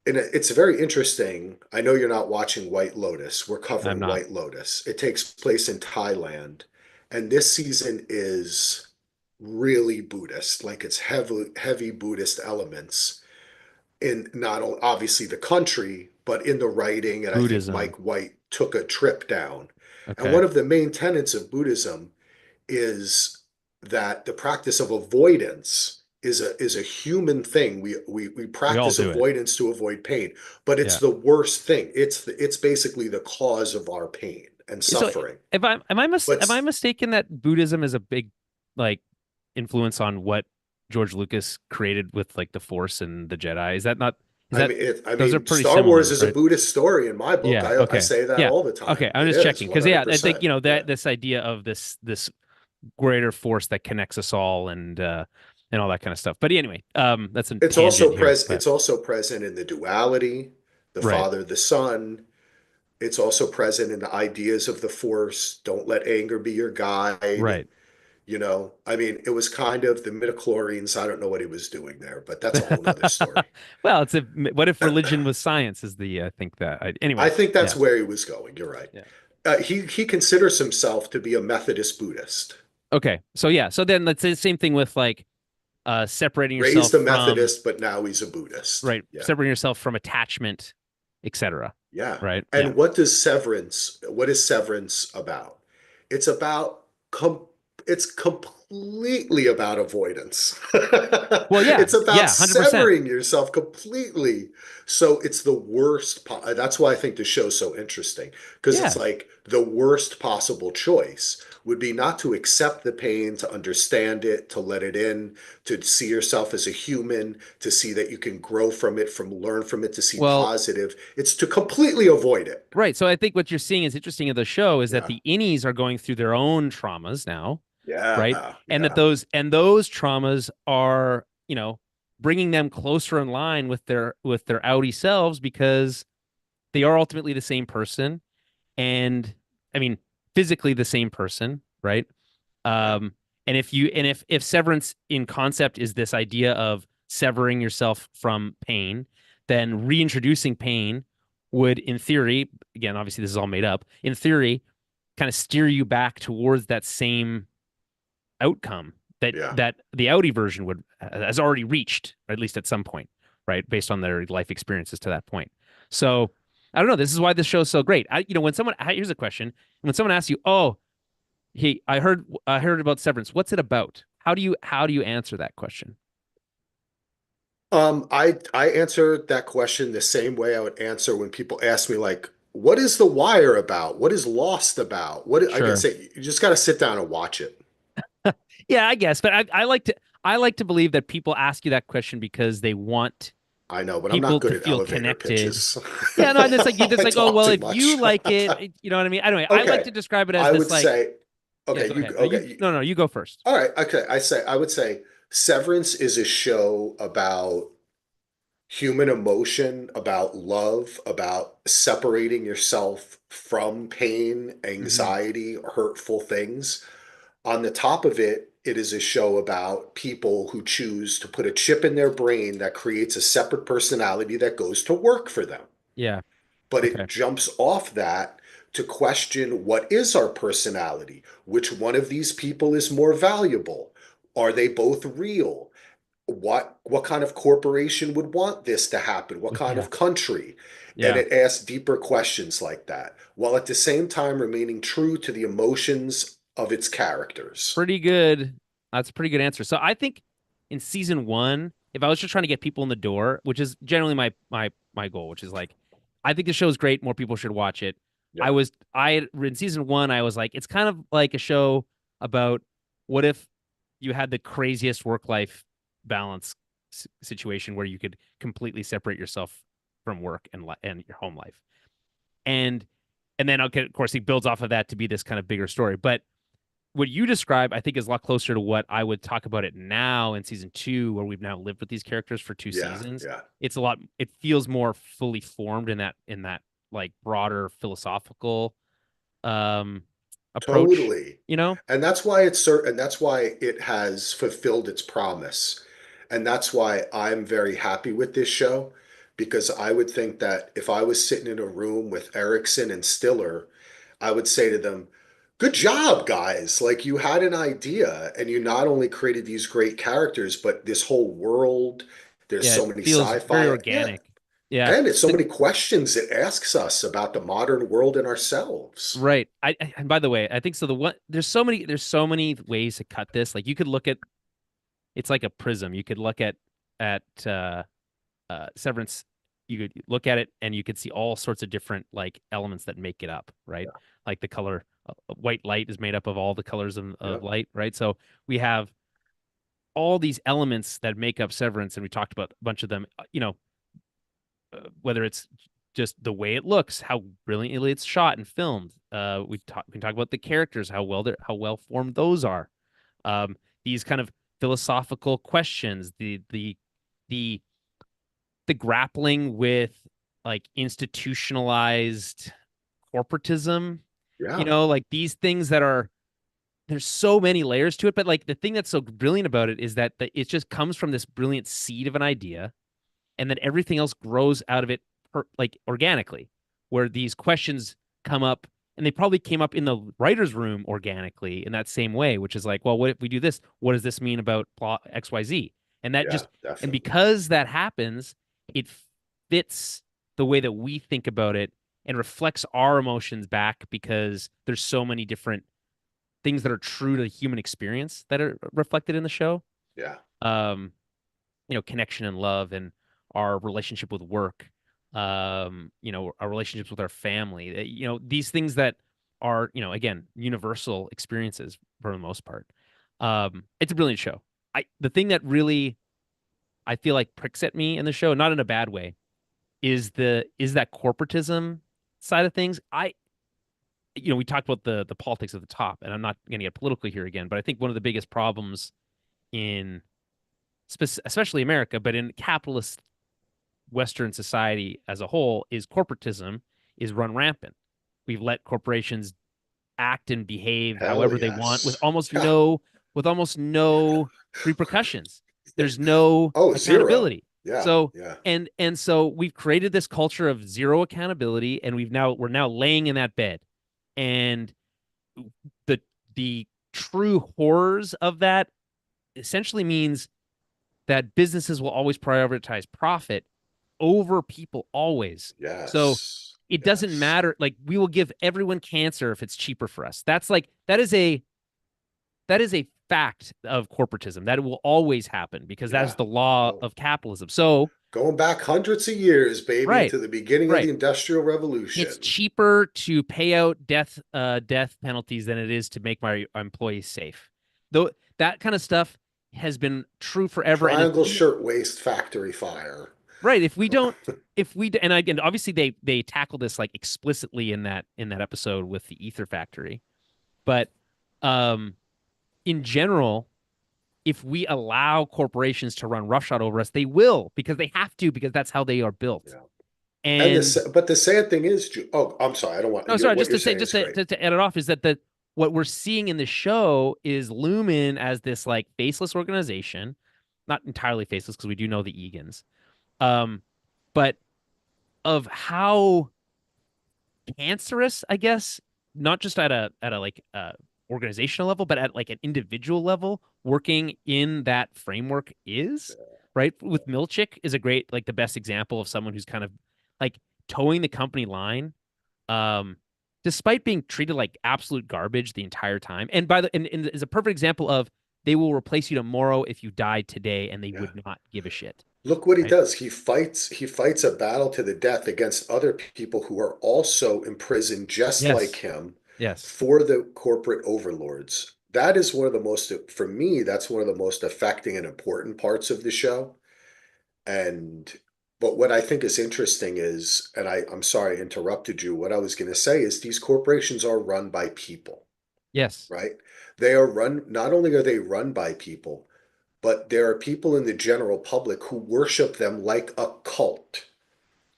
[SPEAKER 1] and it's very interesting. I know you're not watching White Lotus. We're
[SPEAKER 2] I'm
[SPEAKER 1] covering
[SPEAKER 2] not.
[SPEAKER 1] White Lotus. It takes place in Thailand, and this season is really Buddhist. Like it's heavy Buddhist elements in not only obviously the country, but in the writing. And I think
[SPEAKER 2] Buddhism.
[SPEAKER 1] Mike White took a trip down. And
[SPEAKER 2] Okay.
[SPEAKER 1] one of the main tenets of Buddhism is that the practice of avoidance is a human thing. We
[SPEAKER 2] We all
[SPEAKER 1] practice
[SPEAKER 2] do it.
[SPEAKER 1] avoidance to avoid pain, but it's
[SPEAKER 2] Yeah.
[SPEAKER 1] the worst thing. It's basically the cause of our pain and
[SPEAKER 2] So
[SPEAKER 1] suffering.
[SPEAKER 2] if I
[SPEAKER 1] But
[SPEAKER 2] am I mistaken that Buddhism is a big like influence on what George Lucas created with like the Force and the Jedi? Is that not is that
[SPEAKER 1] I
[SPEAKER 2] those are
[SPEAKER 1] mean,
[SPEAKER 2] pretty
[SPEAKER 1] Star Wars
[SPEAKER 2] similar,
[SPEAKER 1] is a
[SPEAKER 2] right?
[SPEAKER 1] Buddhist story in my book.
[SPEAKER 2] Yeah.
[SPEAKER 1] I
[SPEAKER 2] Okay.
[SPEAKER 1] say that
[SPEAKER 2] Yeah.
[SPEAKER 1] all the time.
[SPEAKER 2] Okay. I'm
[SPEAKER 1] It
[SPEAKER 2] just
[SPEAKER 1] is
[SPEAKER 2] checking because yeah, I think
[SPEAKER 1] 100%. Yeah.
[SPEAKER 2] that this idea of this greater force that connects us all and and all that kind of stuff. But anyway, that's a tangent here. But
[SPEAKER 1] It's also present in the duality, the
[SPEAKER 2] right,
[SPEAKER 1] father, the son. It's also present in the ideas of the force. Don't let anger be your guide.
[SPEAKER 2] right.
[SPEAKER 1] I mean, it was kind of the midichlorians. I don't know what he was doing there, but that's a whole nother story.
[SPEAKER 2] Well, it's a what if religion was science? Is the I think that
[SPEAKER 1] I
[SPEAKER 2] anyway.
[SPEAKER 1] think that's
[SPEAKER 2] Yeah,
[SPEAKER 1] where he was going. You're right.
[SPEAKER 2] yeah.
[SPEAKER 1] He considers himself to be a Methodist Buddhist,
[SPEAKER 2] Okay, so yeah, so then that's the same thing with like separating yourself
[SPEAKER 1] raised a
[SPEAKER 2] from
[SPEAKER 1] Methodist, but now he's a Buddhist.
[SPEAKER 2] right,
[SPEAKER 1] Yeah.
[SPEAKER 2] separating yourself from attachment, etc.
[SPEAKER 1] Yeah.
[SPEAKER 2] Right? Yeah.
[SPEAKER 1] And what is Severance about? It's about com it's completely about avoidance.
[SPEAKER 2] Well, yeah,
[SPEAKER 1] It's about
[SPEAKER 2] yeah, 100%.
[SPEAKER 1] severing yourself completely. So it's the worst that's why I think the show's so interesting because it's
[SPEAKER 2] Yeah.
[SPEAKER 1] like the worst possible choice would be not to accept the pain, to understand it, to let it in, to see yourself as a human, to see that you can grow from it, from learn from it, to see
[SPEAKER 2] Well,
[SPEAKER 1] positive. It's to completely avoid it.
[SPEAKER 2] right. So I think what you're seeing is interesting in the show is that
[SPEAKER 1] Yeah.
[SPEAKER 2] the innies are going through their own traumas now, right?
[SPEAKER 1] Yeah.
[SPEAKER 2] And that
[SPEAKER 1] Yeah.
[SPEAKER 2] those traumas are, bringing them closer in line with their outie selves because they are ultimately the same person and I mean physically the same person, right?
[SPEAKER 1] Yeah.
[SPEAKER 2] Um, and if severance in concept is this idea of severing yourself from pain, then reintroducing pain would, in theory, again, obviously this is all made up, in theory, kind of steer you back towards that same outcome that
[SPEAKER 1] Yeah.
[SPEAKER 2] that the Audi version would has already reached, or at least at some point, right? Based on their life experiences to that point. So I don't know. This is why this show is so great. When someone here's a question: when someone asks you, "Oh, I heard about Severance. What's it about?" How do you answer that question?
[SPEAKER 1] I answer that question the same way I would answer when people ask me like, what is The Wire about? What is Lost about? I can
[SPEAKER 2] Sure.
[SPEAKER 1] say you just got to sit down and watch it.
[SPEAKER 2] Yeah, I guess, but I like to believe that people ask you that question because they want
[SPEAKER 1] I know, but I'm not
[SPEAKER 2] people
[SPEAKER 1] good
[SPEAKER 2] to
[SPEAKER 1] at
[SPEAKER 2] feel
[SPEAKER 1] elevator
[SPEAKER 2] connected.
[SPEAKER 1] pitches.
[SPEAKER 2] Yeah, no, and it's
[SPEAKER 1] I
[SPEAKER 2] like, oh
[SPEAKER 1] talk
[SPEAKER 2] well,
[SPEAKER 1] too
[SPEAKER 2] if you
[SPEAKER 1] much.
[SPEAKER 2] like it, you know what I mean. Anyway, I like
[SPEAKER 1] Okay.
[SPEAKER 2] to describe it as
[SPEAKER 1] I
[SPEAKER 2] this
[SPEAKER 1] would
[SPEAKER 2] like,
[SPEAKER 1] say,
[SPEAKER 2] yeah,
[SPEAKER 1] okay,
[SPEAKER 2] go ahead. No,
[SPEAKER 1] okay.
[SPEAKER 2] no, you go first.
[SPEAKER 1] All right. Okay. I would say Severance is a show about human emotion, about love, about separating yourself from pain,
[SPEAKER 2] Hmm.
[SPEAKER 1] anxiety, hurtful things. On the top of it, it is a show about people who choose to put a chip in their brain that creates a separate personality that goes to work for them.
[SPEAKER 2] Yeah.
[SPEAKER 1] But
[SPEAKER 2] Okay.
[SPEAKER 1] it jumps off that to question what is our personality? Which one of these people is more valuable? Are they both real? What kind of corporation would want this to happen? What kind
[SPEAKER 2] Yeah.
[SPEAKER 1] of country? And
[SPEAKER 2] Yeah.
[SPEAKER 1] it asks deeper questions like that, while at the same time remaining true to the emotions of its characters.
[SPEAKER 2] Pretty good. That's a pretty good answer. So I think in season one, if I was just trying to get people in the door, which is generally my goal, which is like, I think the show is great. More people should watch it.
[SPEAKER 1] Yeah.
[SPEAKER 2] I in season one, I was like, it's kind of like a show about what if you had the craziest work life balance situation where you could completely separate yourself from work and your home life, and and then okay, of course he builds off of that to be this kind of bigger story, but what you describe, I think, is a lot closer to what I would talk about it now in season two, where we've now lived with these characters for two
[SPEAKER 1] Yeah.
[SPEAKER 2] seasons.
[SPEAKER 1] Yeah.
[SPEAKER 2] It's a lot. It feels more fully formed in that like broader philosophical um approach.
[SPEAKER 1] Totally.
[SPEAKER 2] You know?
[SPEAKER 1] And that's why it has fulfilled its promise. And that's why I'm very happy with this show because I would think that if I was sitting in a room with Erickson and Stiller, I would say to them, "Good job, guys. Like you had an idea and you not only created these great characters, but this whole world, there's
[SPEAKER 2] Yeah,
[SPEAKER 1] so
[SPEAKER 2] it
[SPEAKER 1] many
[SPEAKER 2] feels very
[SPEAKER 1] sci-fi. Yeah.
[SPEAKER 2] organic. Yeah,
[SPEAKER 1] And it's so many questions it asks us about the modern world and ourselves."
[SPEAKER 2] right. And by the way, I think so. There's so many ways to cut this. Like you could look at it's like a prism. You could look at Severance, you could look at it and you could see all sorts of different like elements that make it up, right? Like the color, white light is made up of all the colors of
[SPEAKER 1] Yep.
[SPEAKER 2] light, right? So we have all these elements that make up Severance, and we talked about a bunch of them. Whether it's just the way it looks, how brilliantly it's shot and filmed. We can talk about the characters, how well formed those are. These kind of philosophical questions, the the grappling with like institutionalized corporatism,
[SPEAKER 1] Yeah.
[SPEAKER 2] like these things that are there's so many layers to it, but like the thing that's so brilliant about it is that it just comes from this brilliant seed of an idea, and then everything else grows out of it like organically, where these questions come up, and they probably came up in the writer's room organically in that same way, which is like, well, what if we do this? What does this mean about plot XYZ? And that
[SPEAKER 1] Yeah,
[SPEAKER 2] just, and
[SPEAKER 1] definitely.
[SPEAKER 2] because that happens, it fits the way that we think about it and reflects our emotions back because there's so many different things that are true to the human experience that are reflected in the show.
[SPEAKER 1] Yeah.
[SPEAKER 2] Um, connection and love and our relationship with work, our relationships with our family, these things that are, again, universal experiences for the most part. It's a brilliant show. The thing that really I feel like pricks at me in the show, not in a bad way, is that corporatism side of things. We talked about the politics at the top, and I'm not going to get political here again, but I think one of the biggest problems in especially America, but in capitalist Western society as a whole, is corporatism is run rampant. We've let corporations act and behave
[SPEAKER 1] Hell
[SPEAKER 2] however they want
[SPEAKER 1] yes. Yeah.
[SPEAKER 2] with almost no repercussions. There's no
[SPEAKER 1] Oh, zero.
[SPEAKER 2] accountability.
[SPEAKER 1] Yeah.
[SPEAKER 2] So
[SPEAKER 1] Yeah.
[SPEAKER 2] and so we've created this culture of zero accountability, and we're now laying in that bed. And the the true horrors of that essentially means that businesses will always prioritize profit over people always. So
[SPEAKER 1] Yes.
[SPEAKER 2] it doesn't
[SPEAKER 1] Yes.
[SPEAKER 2] matter. Like, we will give everyone cancer if it's cheaper for us. That's like that is a fact of corporatism that it will always happen because that is
[SPEAKER 1] Yeah.
[SPEAKER 2] the law
[SPEAKER 1] Oh,
[SPEAKER 2] of capitalism. So
[SPEAKER 1] going back hundreds of years, baby,
[SPEAKER 2] right,
[SPEAKER 1] to the beginning of the
[SPEAKER 2] right.
[SPEAKER 1] Industrial
[SPEAKER 2] It's
[SPEAKER 1] Revolution.
[SPEAKER 2] cheaper to pay out death penalties than it is to make my employees safe. Though that kind of stuff has been true forever. And if
[SPEAKER 1] Triangle
[SPEAKER 2] we
[SPEAKER 1] Shirtwaist Factory Fire.
[SPEAKER 2] Right. And again, obviously they tackle this like explicitly in that episode with the Ether Factory, but um, in general, if we allow corporations to run roughshod over us, they will because they have to because that's how they are built.
[SPEAKER 1] Yeah. And
[SPEAKER 2] And
[SPEAKER 1] but the sad thing is, oh, I'm sorry, I don't want
[SPEAKER 2] no, sorry,
[SPEAKER 1] what
[SPEAKER 2] just
[SPEAKER 1] you're
[SPEAKER 2] to say,
[SPEAKER 1] saying
[SPEAKER 2] just
[SPEAKER 1] is great.
[SPEAKER 2] to add it off is that the what we're seeing in the show is Lumen as this like faceless organization, not entirely faceless because we do know the Egans, um, but of how cancerous, I guess, not just at a like organizational level, but at like an individual level, working in that framework is right. With Milchick is a great like the best example of someone who's kind of like towing the company line, um, despite being treated like absolute garbage the entire time. And and is a perfect example of they will replace you tomorrow if you died today, and they
[SPEAKER 1] Yeah.
[SPEAKER 2] would not give a shit.
[SPEAKER 1] Look what he
[SPEAKER 2] Right?
[SPEAKER 1] does. He fights a battle to the death against other people who are also imprisoned just like
[SPEAKER 2] Yes.
[SPEAKER 1] him
[SPEAKER 2] Yes.
[SPEAKER 1] for the corporate overlords. That is one of the most, for me, that's one of the most affecting and important parts of the show. And but what I think is interesting is, and I'm sorry I interrupted you. What I was going to say is these corporations are run by people,
[SPEAKER 2] Yes.
[SPEAKER 1] right? They are run, not only are they run by people, but there are people in the general public who worship them like a cult.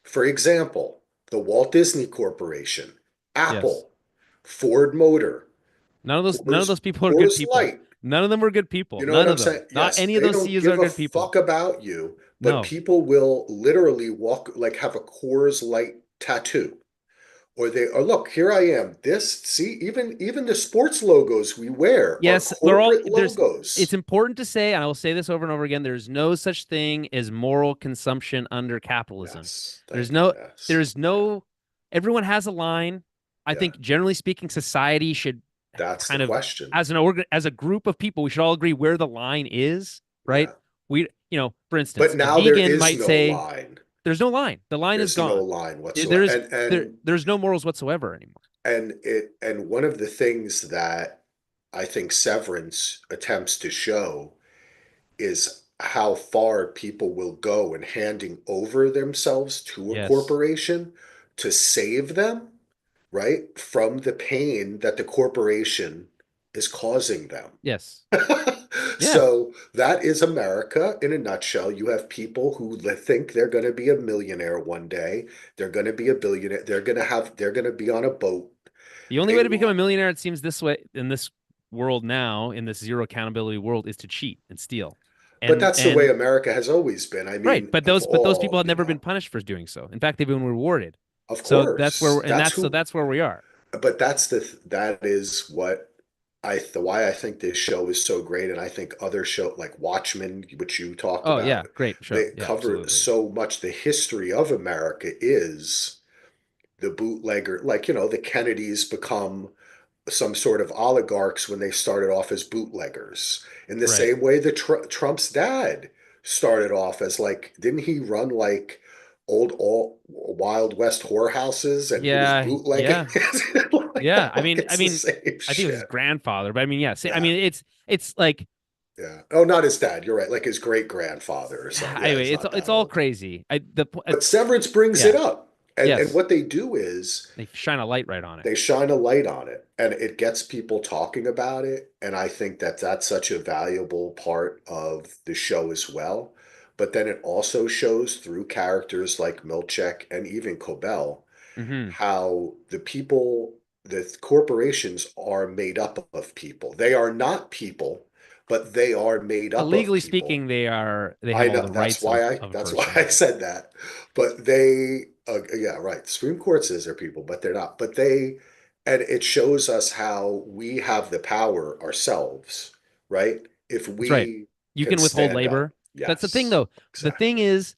[SPEAKER 1] For example, the Walt Disney Corporation,
[SPEAKER 2] Yes.
[SPEAKER 1] Apple, Ford Motor,
[SPEAKER 2] None of those people are good
[SPEAKER 1] Coors
[SPEAKER 2] people.
[SPEAKER 1] Light.
[SPEAKER 2] None of them were good people.
[SPEAKER 1] You know what
[SPEAKER 2] None
[SPEAKER 1] I'm
[SPEAKER 2] of them.
[SPEAKER 1] saying?
[SPEAKER 2] Not
[SPEAKER 1] Yes,
[SPEAKER 2] any of
[SPEAKER 1] they
[SPEAKER 2] those
[SPEAKER 1] don't
[SPEAKER 2] CEOs are
[SPEAKER 1] give a
[SPEAKER 2] good people.
[SPEAKER 1] fuck about you, but
[SPEAKER 2] No.
[SPEAKER 1] people will literally walk, like have a Coors Light tattoo. Or look, here I am. See, even the sports logos we wear are
[SPEAKER 2] Yes,
[SPEAKER 1] corporate
[SPEAKER 2] it's
[SPEAKER 1] logos.
[SPEAKER 2] important to say, and I will say this over and over again, there's no such thing as moral consumption under capitalism.
[SPEAKER 1] Yes,
[SPEAKER 2] There's
[SPEAKER 1] thank you.
[SPEAKER 2] no
[SPEAKER 1] Yes.
[SPEAKER 2] there's
[SPEAKER 1] Yeah.
[SPEAKER 2] no everyone has a line. I
[SPEAKER 1] Yeah.
[SPEAKER 2] think generally speaking, society should
[SPEAKER 1] That's the
[SPEAKER 2] kind of
[SPEAKER 1] question.
[SPEAKER 2] as a group of people, we should all agree where the line is, right?
[SPEAKER 1] Yeah.
[SPEAKER 2] For
[SPEAKER 1] But
[SPEAKER 2] instance, a
[SPEAKER 1] now there
[SPEAKER 2] vegan
[SPEAKER 1] is
[SPEAKER 2] might
[SPEAKER 1] no
[SPEAKER 2] say
[SPEAKER 1] line.
[SPEAKER 2] there's no line. The line is
[SPEAKER 1] There's no
[SPEAKER 2] gone.
[SPEAKER 1] line whatsoever.
[SPEAKER 2] There is there's no morals whatsoever anymore.
[SPEAKER 1] And one of the things that I think Severance attempts to show is how far people will go in handing over themselves to a
[SPEAKER 2] Yes.
[SPEAKER 1] corporation to save them, right? From the pain that the corporation is causing them.
[SPEAKER 2] Yes. Yeah.
[SPEAKER 1] So that is America in a nutshell. You have people who think they're going to be a millionaire one day. They're going to be a billionaire. They're going to be on a boat.
[SPEAKER 2] The only
[SPEAKER 1] They
[SPEAKER 2] way to become a
[SPEAKER 1] want,
[SPEAKER 2] millionaire, it seems this way in this world now, in this zero accountability world, is to cheat and steal.
[SPEAKER 1] but
[SPEAKER 2] And
[SPEAKER 1] that's the way
[SPEAKER 2] and
[SPEAKER 1] America has always been. I
[SPEAKER 2] right,
[SPEAKER 1] mean,
[SPEAKER 2] but
[SPEAKER 1] of
[SPEAKER 2] those people
[SPEAKER 1] all,
[SPEAKER 2] have never been punished for doing so. In fact, they've been rewarded.
[SPEAKER 1] of
[SPEAKER 2] So that's where
[SPEAKER 1] course, that's who,
[SPEAKER 2] that's where we are.
[SPEAKER 1] but that is what why I think this show is so great, and I think other show like Watchmen, which you talked
[SPEAKER 2] Oh yeah,
[SPEAKER 1] about,
[SPEAKER 2] great show.
[SPEAKER 1] they
[SPEAKER 2] Yeah,
[SPEAKER 1] cover
[SPEAKER 2] absolutely.
[SPEAKER 1] so much. The history of America is the bootlegger, like the Kennedys become some sort of oligarchs when they started off as bootleggers. In the
[SPEAKER 2] Right.
[SPEAKER 1] same way that Trump's dad started off as like, didn't he run like old all Wild West whorehouses and he was
[SPEAKER 2] Yeah,
[SPEAKER 1] bootlegging?
[SPEAKER 2] yeah,
[SPEAKER 1] Like,
[SPEAKER 2] yeah.
[SPEAKER 1] like
[SPEAKER 2] I
[SPEAKER 1] it's the
[SPEAKER 2] mean,
[SPEAKER 1] same
[SPEAKER 2] I think it was his
[SPEAKER 1] shit.
[SPEAKER 2] grandfather, but I mean, yeah. I
[SPEAKER 1] Yeah,
[SPEAKER 2] mean, it's like
[SPEAKER 1] yeah. Oh, not his dad. You're right. Like his great grandfather or something. Yeah,
[SPEAKER 2] anyway,
[SPEAKER 1] he's not
[SPEAKER 2] it's
[SPEAKER 1] that
[SPEAKER 2] all
[SPEAKER 1] old.
[SPEAKER 2] crazy.
[SPEAKER 1] But Severance brings it
[SPEAKER 2] Yeah,
[SPEAKER 1] up. And
[SPEAKER 2] yes,
[SPEAKER 1] what they do is
[SPEAKER 2] they shine a light right on it.
[SPEAKER 1] they shine a light on it and it gets people talking about it. And I think that that's such a valuable part of the show as well. But then it also shows through characters like Milchek and even Cobell
[SPEAKER 2] Hmm.
[SPEAKER 1] how the corporations are made up of people. They are not people, but they are made
[SPEAKER 2] But
[SPEAKER 1] up of
[SPEAKER 2] legally
[SPEAKER 1] people.
[SPEAKER 2] speaking, they have
[SPEAKER 1] I
[SPEAKER 2] all
[SPEAKER 1] know
[SPEAKER 2] the rights of a
[SPEAKER 1] that's why I
[SPEAKER 2] person.
[SPEAKER 1] said that. But they, yeah, right. The Supreme Court says they're people, but they're not. And it shows us how we have the power ourselves, right? If
[SPEAKER 2] That's right.
[SPEAKER 1] we
[SPEAKER 2] You
[SPEAKER 1] can
[SPEAKER 2] can withhold
[SPEAKER 1] stand up.
[SPEAKER 2] labor. That's the thing,
[SPEAKER 1] Yes,
[SPEAKER 2] though. The thing
[SPEAKER 1] exactly.
[SPEAKER 2] is,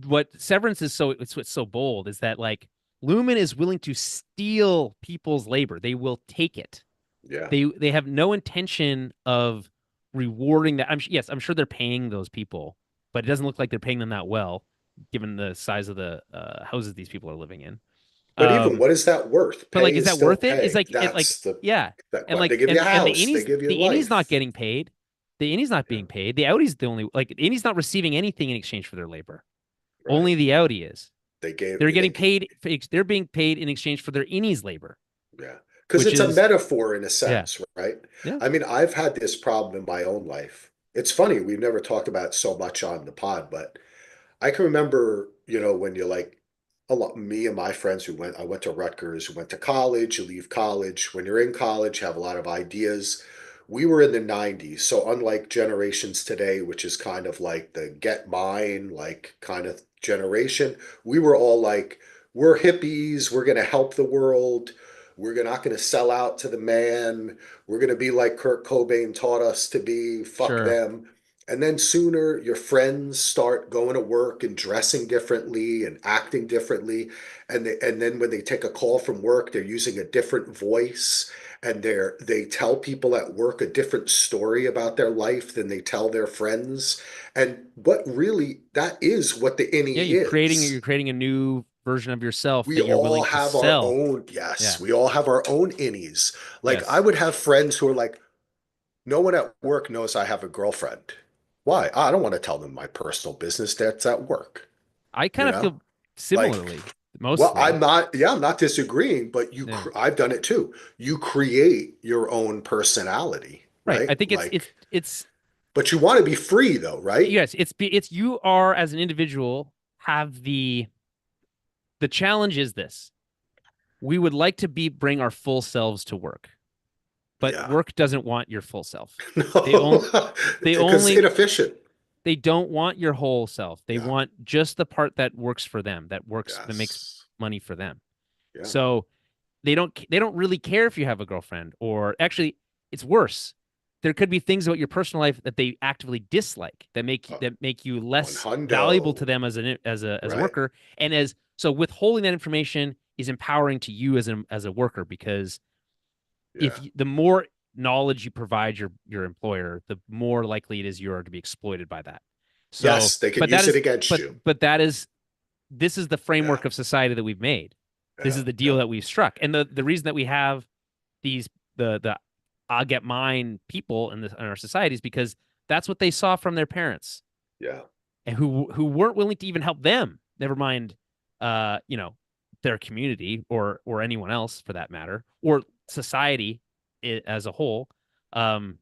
[SPEAKER 2] what Severance is so it's what's so bold is that like Lumen is willing to steal people's labor. They will take it.
[SPEAKER 1] Yeah.
[SPEAKER 2] They have no intention of rewarding that. Yes, I'm sure they're paying those people, but it doesn't look like they're paying them that well, given the size of the houses these people are living in.
[SPEAKER 1] But even
[SPEAKER 2] Um,
[SPEAKER 1] what is that worth?
[SPEAKER 2] but like,
[SPEAKER 1] Pay
[SPEAKER 2] is
[SPEAKER 1] is
[SPEAKER 2] that
[SPEAKER 1] still
[SPEAKER 2] worth it? Is
[SPEAKER 1] pay.
[SPEAKER 2] like it like yeah,
[SPEAKER 1] That
[SPEAKER 2] and
[SPEAKER 1] what they
[SPEAKER 2] like
[SPEAKER 1] give you a
[SPEAKER 2] and
[SPEAKER 1] house, they give you
[SPEAKER 2] the innie's not
[SPEAKER 1] life.
[SPEAKER 2] getting paid. The innie's not
[SPEAKER 1] Yeah,
[SPEAKER 2] being paid. The Audi's the only like the innie's not receiving anything in exchange for their labor.
[SPEAKER 1] right.
[SPEAKER 2] Only the Audi is. They're getting
[SPEAKER 1] They
[SPEAKER 2] paid. They're being paid in exchange for their innie's labor,
[SPEAKER 1] Yeah. Because
[SPEAKER 2] which
[SPEAKER 1] it's a
[SPEAKER 2] is
[SPEAKER 1] metaphor in a
[SPEAKER 2] yeah,
[SPEAKER 1] sense, right?
[SPEAKER 2] yeah,
[SPEAKER 1] I mean, I've had this problem in my own life. It's funny, we've never talked about it so much on the pod, but I can remember, when you're like a lot, me and my friends I went to Rutgers, who went to college, you leave college. When you're in college, you have a lot of ideas. We were in the 90s, so unlike generations today, which is kind of like the get mine, like kind of generation, we were all like, we're hippies, we're going to help the world, we're not going to sell out to the man, we're going to be like Kurt Cobain taught us to be, fuck
[SPEAKER 2] sure,
[SPEAKER 1] them. And then sooner your friends start going to work and dressing differently and acting differently. And then when they take a call from work, they're using a different voice and they tell people at work a different story about their life than they tell their friends. And what really that is what the
[SPEAKER 2] yeah.
[SPEAKER 1] innie is.
[SPEAKER 2] You're creating a new version of yourself
[SPEAKER 1] We
[SPEAKER 2] that you're
[SPEAKER 1] all
[SPEAKER 2] willing to
[SPEAKER 1] have our
[SPEAKER 2] sell.
[SPEAKER 1] own, yes,
[SPEAKER 2] Yeah,
[SPEAKER 1] we all have our own innies. Like I
[SPEAKER 2] yes.
[SPEAKER 1] would have friends who are like, no one at work knows I have a girlfriend. Why? I don't want to tell them my personal business that's at work,
[SPEAKER 2] I kind
[SPEAKER 1] you
[SPEAKER 2] of
[SPEAKER 1] know?
[SPEAKER 2] feel
[SPEAKER 1] Like,
[SPEAKER 2] similarly,
[SPEAKER 1] well,
[SPEAKER 2] mostly.
[SPEAKER 1] I'm not disagreeing, but
[SPEAKER 2] Yeah,
[SPEAKER 1] I've done it too. You create your own personality,
[SPEAKER 2] right. I
[SPEAKER 1] right?
[SPEAKER 2] think
[SPEAKER 1] Like,
[SPEAKER 2] it's
[SPEAKER 1] but you want to be free though, right?
[SPEAKER 2] yes. It's you are as an individual have the challenge is this. We would like to be bring our full selves to work, but
[SPEAKER 1] Yeah.
[SPEAKER 2] work doesn't want your full self. They only
[SPEAKER 1] No,
[SPEAKER 2] they
[SPEAKER 1] because
[SPEAKER 2] only
[SPEAKER 1] inefficient.
[SPEAKER 2] they don't want your whole self. They
[SPEAKER 1] Yeah.
[SPEAKER 2] want just the part that works for them, that makes
[SPEAKER 1] Yes.
[SPEAKER 2] money for them.
[SPEAKER 1] Yeah.
[SPEAKER 2] So they don't really care if you have a girlfriend or actually it's worse. There could be things about your personal life that they actively dislike that make you
[SPEAKER 1] One
[SPEAKER 2] less valuable to
[SPEAKER 1] hundo.
[SPEAKER 2] them as a
[SPEAKER 1] Right.
[SPEAKER 2] worker and as so withholding that information is empowering to you as a worker because
[SPEAKER 1] Yeah.
[SPEAKER 2] the more knowledge you provide your employer, the more likely it is you are to be exploited by that. So,
[SPEAKER 1] Yes, they can use it against you.
[SPEAKER 2] but that is this is the
[SPEAKER 1] Yeah.
[SPEAKER 2] framework of society that we've made. This
[SPEAKER 1] Yeah.
[SPEAKER 2] is the deal
[SPEAKER 1] Yeah.
[SPEAKER 2] that we've struck, and the reason that we have these the I'll get mine people in our society is because that's what they saw from their parents
[SPEAKER 1] Yeah.
[SPEAKER 2] and who weren't willing to even help them. Never mind, you know, their community or anyone else for that matter, or society as a whole. Um,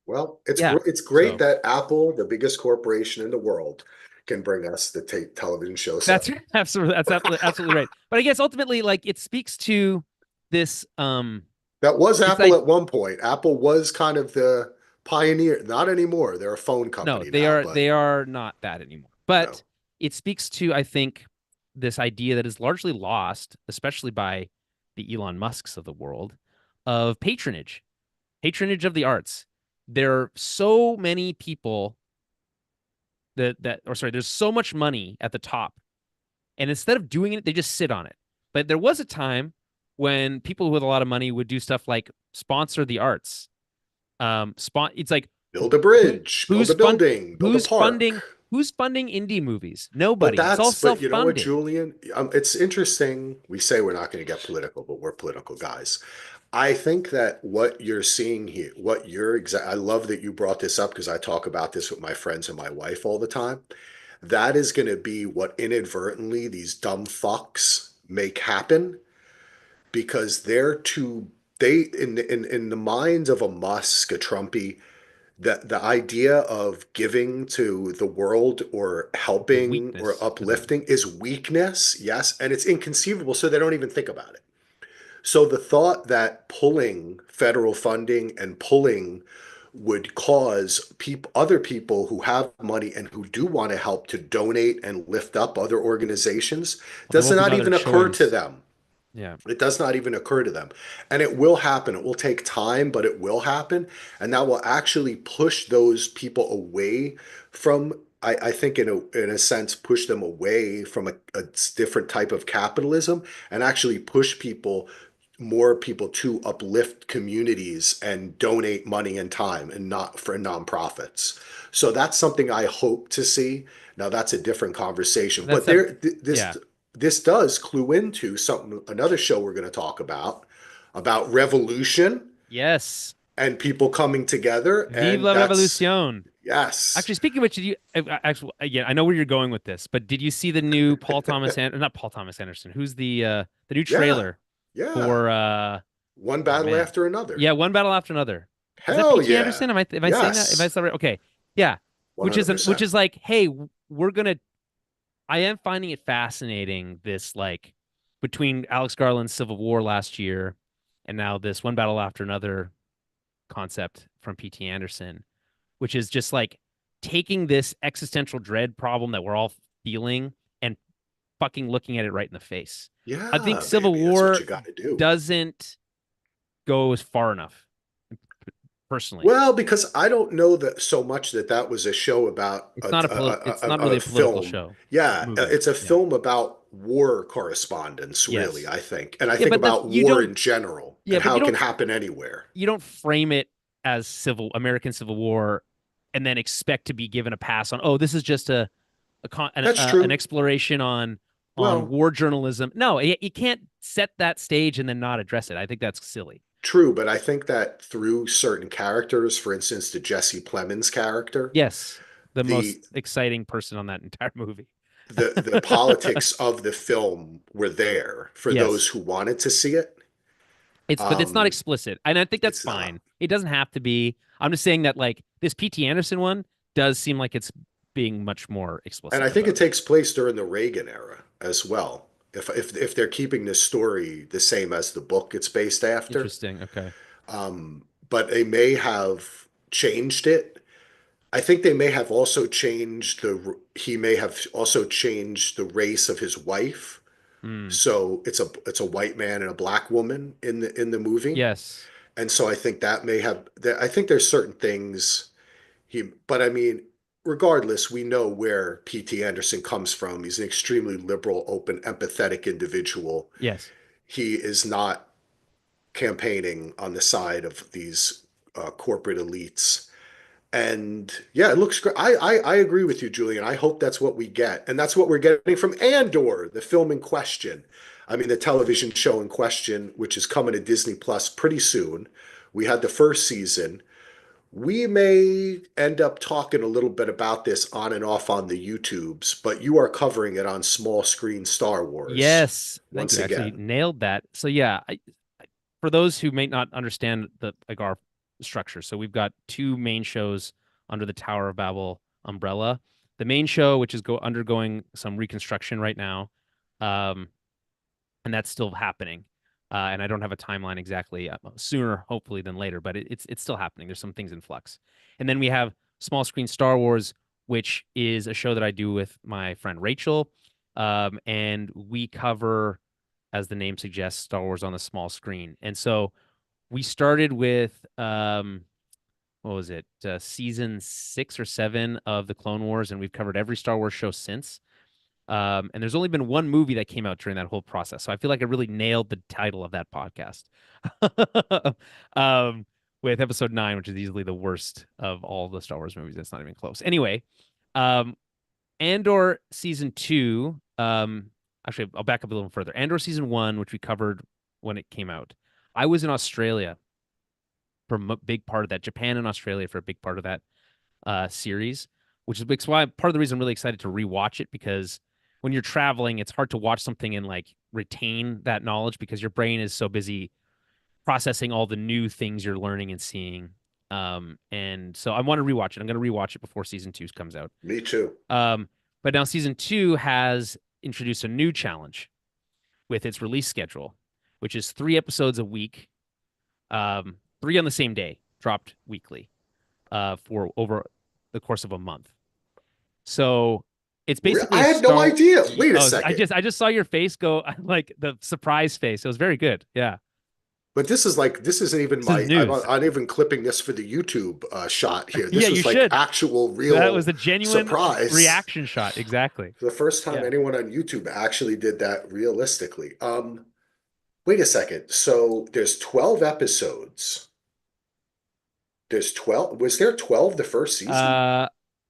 [SPEAKER 1] Well,
[SPEAKER 2] Yeah.
[SPEAKER 1] it's great
[SPEAKER 2] So
[SPEAKER 1] that Apple, the biggest corporation in the world, can bring us the television show
[SPEAKER 2] that's
[SPEAKER 1] Seven.
[SPEAKER 2] absolutely right. But I guess ultimately, like, it speaks to this
[SPEAKER 1] That was
[SPEAKER 2] this
[SPEAKER 1] Apple
[SPEAKER 2] I
[SPEAKER 1] at one point. Apple was kind of the pioneer. Not anymore. They're a phone
[SPEAKER 2] no,
[SPEAKER 1] company
[SPEAKER 2] they
[SPEAKER 1] now,
[SPEAKER 2] are
[SPEAKER 1] but
[SPEAKER 2] they are not that anymore.
[SPEAKER 1] no.
[SPEAKER 2] But it speaks to, I think, this idea that is largely lost, especially by the Elon Musks of the world, of patronage of the arts. There are so many people or sorry, there's so much money at the top, and instead of doing it, they just sit on it. But there was a time when people with a lot of money would do stuff like sponsor the arts. It's like
[SPEAKER 1] Build a
[SPEAKER 2] who
[SPEAKER 1] bridge, build
[SPEAKER 2] who's
[SPEAKER 1] a
[SPEAKER 2] fund
[SPEAKER 1] building, build a park.
[SPEAKER 2] who's funding indie movies?
[SPEAKER 1] But
[SPEAKER 2] Nobody. It's all
[SPEAKER 1] that's, but you know what,
[SPEAKER 2] self-funded.
[SPEAKER 1] Julian? It's interesting. We say we're not going to get political, but we're political guys. I think that what you're seeing here, what you're exact, I love that you brought this up because I talk about this with my friends and my wife all the time. That is going to be what inadvertently these dumb fucks make happen because they in the minds of a Musk, a Trumpy, the idea of giving to the world or
[SPEAKER 2] It's a
[SPEAKER 1] helping or
[SPEAKER 2] weakness to them.
[SPEAKER 1] uplifting is weakness, yes, and it's inconceivable, so they don't even think about it. So the thought that pulling federal funding and pulling would cause other people who have money and who do want to help to donate and lift up other organizations
[SPEAKER 2] Well, there
[SPEAKER 1] does
[SPEAKER 2] won't be
[SPEAKER 1] not
[SPEAKER 2] no other
[SPEAKER 1] even occur to
[SPEAKER 2] choice.
[SPEAKER 1] them.
[SPEAKER 2] Yeah.
[SPEAKER 1] It does not even occur to them. And it will happen. It will take time, but it will happen. And that will actually push those people away from, I think, in a sense, push them away from a different type of capitalism and actually push more people to uplift communities and donate money and time and not for nonprofits. So that's something I hope to see. Now that's a different conversation,
[SPEAKER 2] That's
[SPEAKER 1] but
[SPEAKER 2] a
[SPEAKER 1] this
[SPEAKER 2] yeah.
[SPEAKER 1] this does clue into something another show we're going to talk about revolution
[SPEAKER 2] Yes.
[SPEAKER 1] and people coming together,
[SPEAKER 2] Vive
[SPEAKER 1] and
[SPEAKER 2] la
[SPEAKER 1] that's
[SPEAKER 2] revolution.
[SPEAKER 1] yes.
[SPEAKER 2] Actually, speaking of which, did you actually? Yeah, I know where you're going with this, but did you see the new not Paul Thomas Anderson? Who's the new
[SPEAKER 1] Yeah,
[SPEAKER 2] trailer
[SPEAKER 1] yeah.
[SPEAKER 2] for
[SPEAKER 1] One
[SPEAKER 2] oh
[SPEAKER 1] battle
[SPEAKER 2] man,
[SPEAKER 1] after another.
[SPEAKER 2] yeah, One Battle After Another. Is that
[SPEAKER 1] Hell
[SPEAKER 2] P.T.
[SPEAKER 1] yeah.
[SPEAKER 2] Anderson? Am I saying that? If I
[SPEAKER 1] Yes.
[SPEAKER 2] said right? Okay, yeah. Which
[SPEAKER 1] 100%.
[SPEAKER 2] is like, hey, we're gonna. I am finding it fascinating, this, like, between Alex Garland's Civil War last year and now this One Battle After Another concept from P.T. Anderson, which is just like taking this existential dread problem that we're all feeling and fucking looking at it right in the face. I think
[SPEAKER 1] Yeah,
[SPEAKER 2] Civil
[SPEAKER 1] baby. That's what
[SPEAKER 2] War
[SPEAKER 1] you got to do.
[SPEAKER 2] doesn't go as far enough, personally.
[SPEAKER 1] Well, because I don't know that so much that that was a show about
[SPEAKER 2] It's not really
[SPEAKER 1] a
[SPEAKER 2] a political
[SPEAKER 1] film.
[SPEAKER 2] show.
[SPEAKER 1] Yeah,
[SPEAKER 2] Movie.
[SPEAKER 1] it's a
[SPEAKER 2] Yeah.
[SPEAKER 1] film about war correspondence, really,
[SPEAKER 2] Yes.
[SPEAKER 1] I think. And I
[SPEAKER 2] Yeah,
[SPEAKER 1] think
[SPEAKER 2] but that's
[SPEAKER 1] about war in general
[SPEAKER 2] yeah,
[SPEAKER 1] and
[SPEAKER 2] but
[SPEAKER 1] how it can happen anywhere.
[SPEAKER 2] you don't frame it as American Civil War and then expect to be given a pass on, oh, this is just
[SPEAKER 1] That's
[SPEAKER 2] an
[SPEAKER 1] true.
[SPEAKER 2] exploration on
[SPEAKER 1] Well,
[SPEAKER 2] war journalism. No, you can't set that stage and then not address it. I think that's silly.
[SPEAKER 1] true, but I think that through certain characters, for instance, the Jesse Plemons character,
[SPEAKER 2] Yes, the most
[SPEAKER 1] the
[SPEAKER 2] exciting person on that entire movie.
[SPEAKER 1] the politics of the film were there for those
[SPEAKER 2] Yes,
[SPEAKER 1] who wanted to see it.
[SPEAKER 2] but it's not
[SPEAKER 1] Um,
[SPEAKER 2] explicit, and I think that's
[SPEAKER 1] it's not.
[SPEAKER 2] fine. It doesn't have to be. I'm just saying that, like, this P.T. Anderson one does seem like it's being much more
[SPEAKER 1] And
[SPEAKER 2] explicit
[SPEAKER 1] I think it
[SPEAKER 2] about it.
[SPEAKER 1] takes place during the Reagan era as well. If they're keeping this story the same as the book it's based after,
[SPEAKER 2] Interesting. Okay.
[SPEAKER 1] but they may have changed it. I think they may have also changed the he may have also changed the race of his wife.
[SPEAKER 2] Hmm.
[SPEAKER 1] So it's a white man and a black woman in the movie.
[SPEAKER 2] Yes.
[SPEAKER 1] And so I think that may have I think there's certain things but I mean, regardless, we know where P.T. Anderson comes from. He's an extremely liberal, open, empathetic individual.
[SPEAKER 2] Yes.
[SPEAKER 1] He is not campaigning on the side of these corporate elites. And yeah, it looks great. I agree with you, Julian. I hope that's what we get. And that's what we're getting from Andor, the film in question. I mean, the television show in question, which is coming to Disney Plus pretty soon. We had the first season. We may end up talking a little bit about this on and off on the YouTubes, but you are covering it on small screen Star Wars
[SPEAKER 2] Yes. Thank
[SPEAKER 1] once
[SPEAKER 2] you. Actually
[SPEAKER 1] again.
[SPEAKER 2] nailed that. So yeah, for those who may not understand the, like, our structure. So we've got two main shows under the Tower of Babel umbrella. The main show, which is undergoing some reconstruction right now, um, and that's still happening. And I don't have a timeline exactly. Sooner, hopefully, than later, but it's still happening. There's some things in flux. And then we have small screen Star Wars, which is a show that I do with my friend Rachel, and we cover, as the name suggests, Star Wars on the small screen. And so we started with what was it, season 6 or 7 of the Clone Wars, and we've covered every Star Wars show since. And there's only been one movie that came out during that whole process. So I feel like I really nailed the title of that podcast. um, with episode 9, which is easily the worst of all the Star Wars movies. That's not even close. Anyway, um, Andor season 2. Actually, I'll back up a little further. Andor season 1, which we covered when it came out. I was in Australia for a big part of that. Japan and Australia for a big part of that series, which is why part of the reason I'm really excited to rewatch it, because when you're traveling, it's hard to watch something and like retain that knowledge because your brain is so busy processing all the new things you're learning and seeing. And so I want to rewatch it. I'm going to rewatch it before season 2 comes out.
[SPEAKER 1] Me too.
[SPEAKER 2] But now season 2 has introduced a new challenge with its release schedule, which is 3 episodes a week, 3 on the same day, dropped weekly, for over the course of a month. So it's basically
[SPEAKER 1] I had no idea. Wait a second.
[SPEAKER 2] I just saw your face go, like the surprise face. It was very good. Yeah.
[SPEAKER 1] But this isn't even
[SPEAKER 2] This is news.
[SPEAKER 1] I'm not even clipping this for the YouTube shot here. This
[SPEAKER 2] Yeah, you
[SPEAKER 1] was like
[SPEAKER 2] should.
[SPEAKER 1] actual real
[SPEAKER 2] That was a genuine
[SPEAKER 1] surprise
[SPEAKER 2] reaction shot. Exactly.
[SPEAKER 1] The first time
[SPEAKER 2] Yeah.
[SPEAKER 1] anyone on YouTube actually did that realistically. Wait a second. So there's 12 episodes. There's 12. Was there 12 the first season?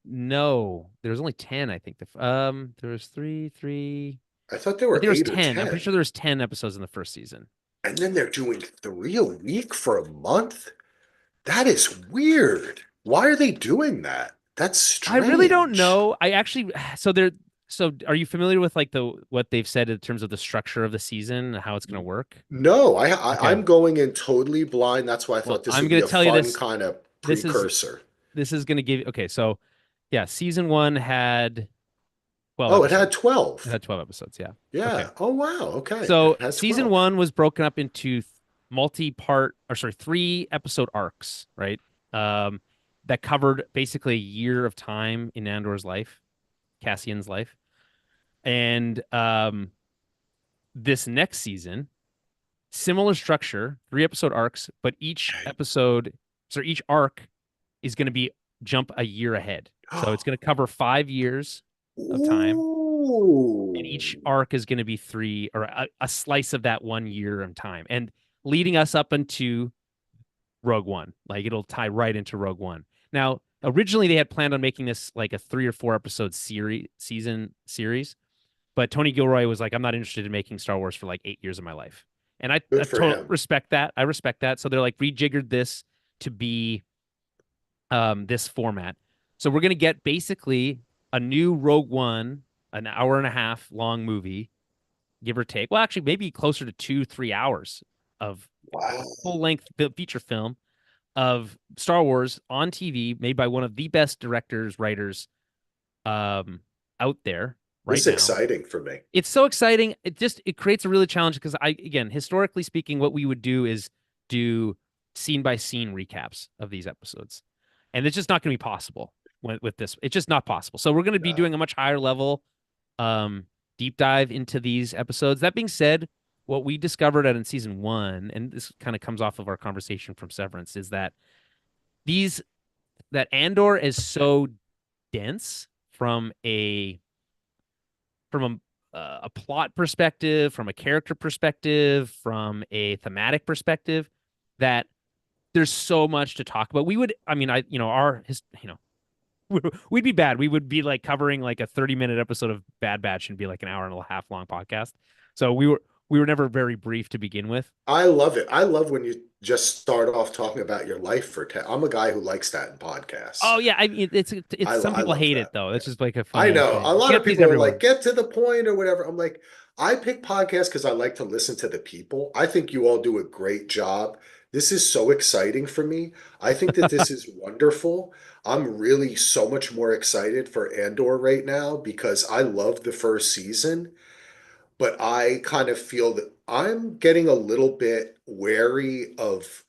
[SPEAKER 2] No, there was only 10, I think. There was three.
[SPEAKER 1] I thought there were
[SPEAKER 2] There was
[SPEAKER 1] 8 or
[SPEAKER 2] 10. I'm pretty
[SPEAKER 1] 10.
[SPEAKER 2] sure there was 10 episodes in the first season.
[SPEAKER 1] And then they're doing 3 a week for a month? That is weird. Why are they doing that? That's
[SPEAKER 2] I really don't
[SPEAKER 1] strange.
[SPEAKER 2] know. I actually so are you familiar with like the what they've said in terms of the structure of the season and how it's going to work?
[SPEAKER 1] No,
[SPEAKER 2] Okay.
[SPEAKER 1] I'm going in totally blind. That's why I
[SPEAKER 2] Well,
[SPEAKER 1] thought this
[SPEAKER 2] I'm
[SPEAKER 1] would be
[SPEAKER 2] going to
[SPEAKER 1] a
[SPEAKER 2] tell you
[SPEAKER 1] fun
[SPEAKER 2] this.
[SPEAKER 1] kind of
[SPEAKER 2] This is
[SPEAKER 1] precursor.
[SPEAKER 2] this is going to give okay, so yeah, season 1 had 12
[SPEAKER 1] Oh, it had
[SPEAKER 2] episodes. It
[SPEAKER 1] 12.
[SPEAKER 2] had 12 episodes, yeah. Okay.
[SPEAKER 1] Yeah. Oh, wow. Okay.
[SPEAKER 2] So
[SPEAKER 1] It had
[SPEAKER 2] season
[SPEAKER 1] 12.
[SPEAKER 2] 1 was broken up into multi-part, or sorry, 3 episode arcs, right? Um, that covered basically a year of time in Andor's life, Cassian's life. And this next season, similar structure, 3 episode arcs, but each arc is going to be jump a year ahead. So it's going to cover 5 years of time, and
[SPEAKER 1] Ooh.
[SPEAKER 2] each arc is going to be 3, or a slice of that 1 year of time, and leading us up into Rogue One. Like it'll tie right into Rogue One. Now, originally they had planned on making this like a 3 or 4 episode series, but Tony Gilroy was like, I'm not interested in making Star Wars for like 8 years of my life. And I
[SPEAKER 1] Good for
[SPEAKER 2] totally
[SPEAKER 1] him.
[SPEAKER 2] respect that. I respect that. So they're like rejiggered this to be this format. So we're gonna get basically a new Rogue One, an hour and a half long movie, give or take. Well, actually, maybe closer to 2, 3 hours of
[SPEAKER 1] Wow.
[SPEAKER 2] full length feature film of Star Wars on TV, made by one of the best directors, writers out there
[SPEAKER 1] This
[SPEAKER 2] right
[SPEAKER 1] is
[SPEAKER 2] now.
[SPEAKER 1] exciting for me.
[SPEAKER 2] It's so exciting. It creates a really challenge because again, historically speaking, what we would do is do scene by scene recaps of these episodes, and it's just not going to be possible with this. It's just not possible. So we're going to be
[SPEAKER 1] No.
[SPEAKER 2] doing a much higher level deep dive into these episodes. That being said, what we discovered out in season 1, and this kind of comes off of our conversation from Severance, is that these that Andor is so dense from a plot perspective, from a character perspective, from a thematic perspective, that there's so much to talk about. We would, I mean, we'd be bad. We would be like covering like a 30-minute episode of Bad Batch and be like an hour and a half long podcast. So we were never very brief to begin with.
[SPEAKER 1] I love it. I love when you just start off talking about your life for 10. I'm a guy who likes that in podcasts.
[SPEAKER 2] Oh yeah, I mean it's some
[SPEAKER 1] I
[SPEAKER 2] people
[SPEAKER 1] love
[SPEAKER 2] hate it
[SPEAKER 1] that.
[SPEAKER 2] though.
[SPEAKER 1] Yeah.
[SPEAKER 2] It's just like a
[SPEAKER 1] I
[SPEAKER 2] funny
[SPEAKER 1] know. A
[SPEAKER 2] thing. You
[SPEAKER 1] lot
[SPEAKER 2] gotta
[SPEAKER 1] of
[SPEAKER 2] please
[SPEAKER 1] people are like,
[SPEAKER 2] everyone.
[SPEAKER 1] get to the point or whatever. I'm like, I pick podcasts because I like to listen to the people. I think you all do a great job. This is so exciting for me. I think that this is wonderful. I'm really so much more excited for Andor right now because I loved the first season, but I kind of feel that I'm getting a little bit wary of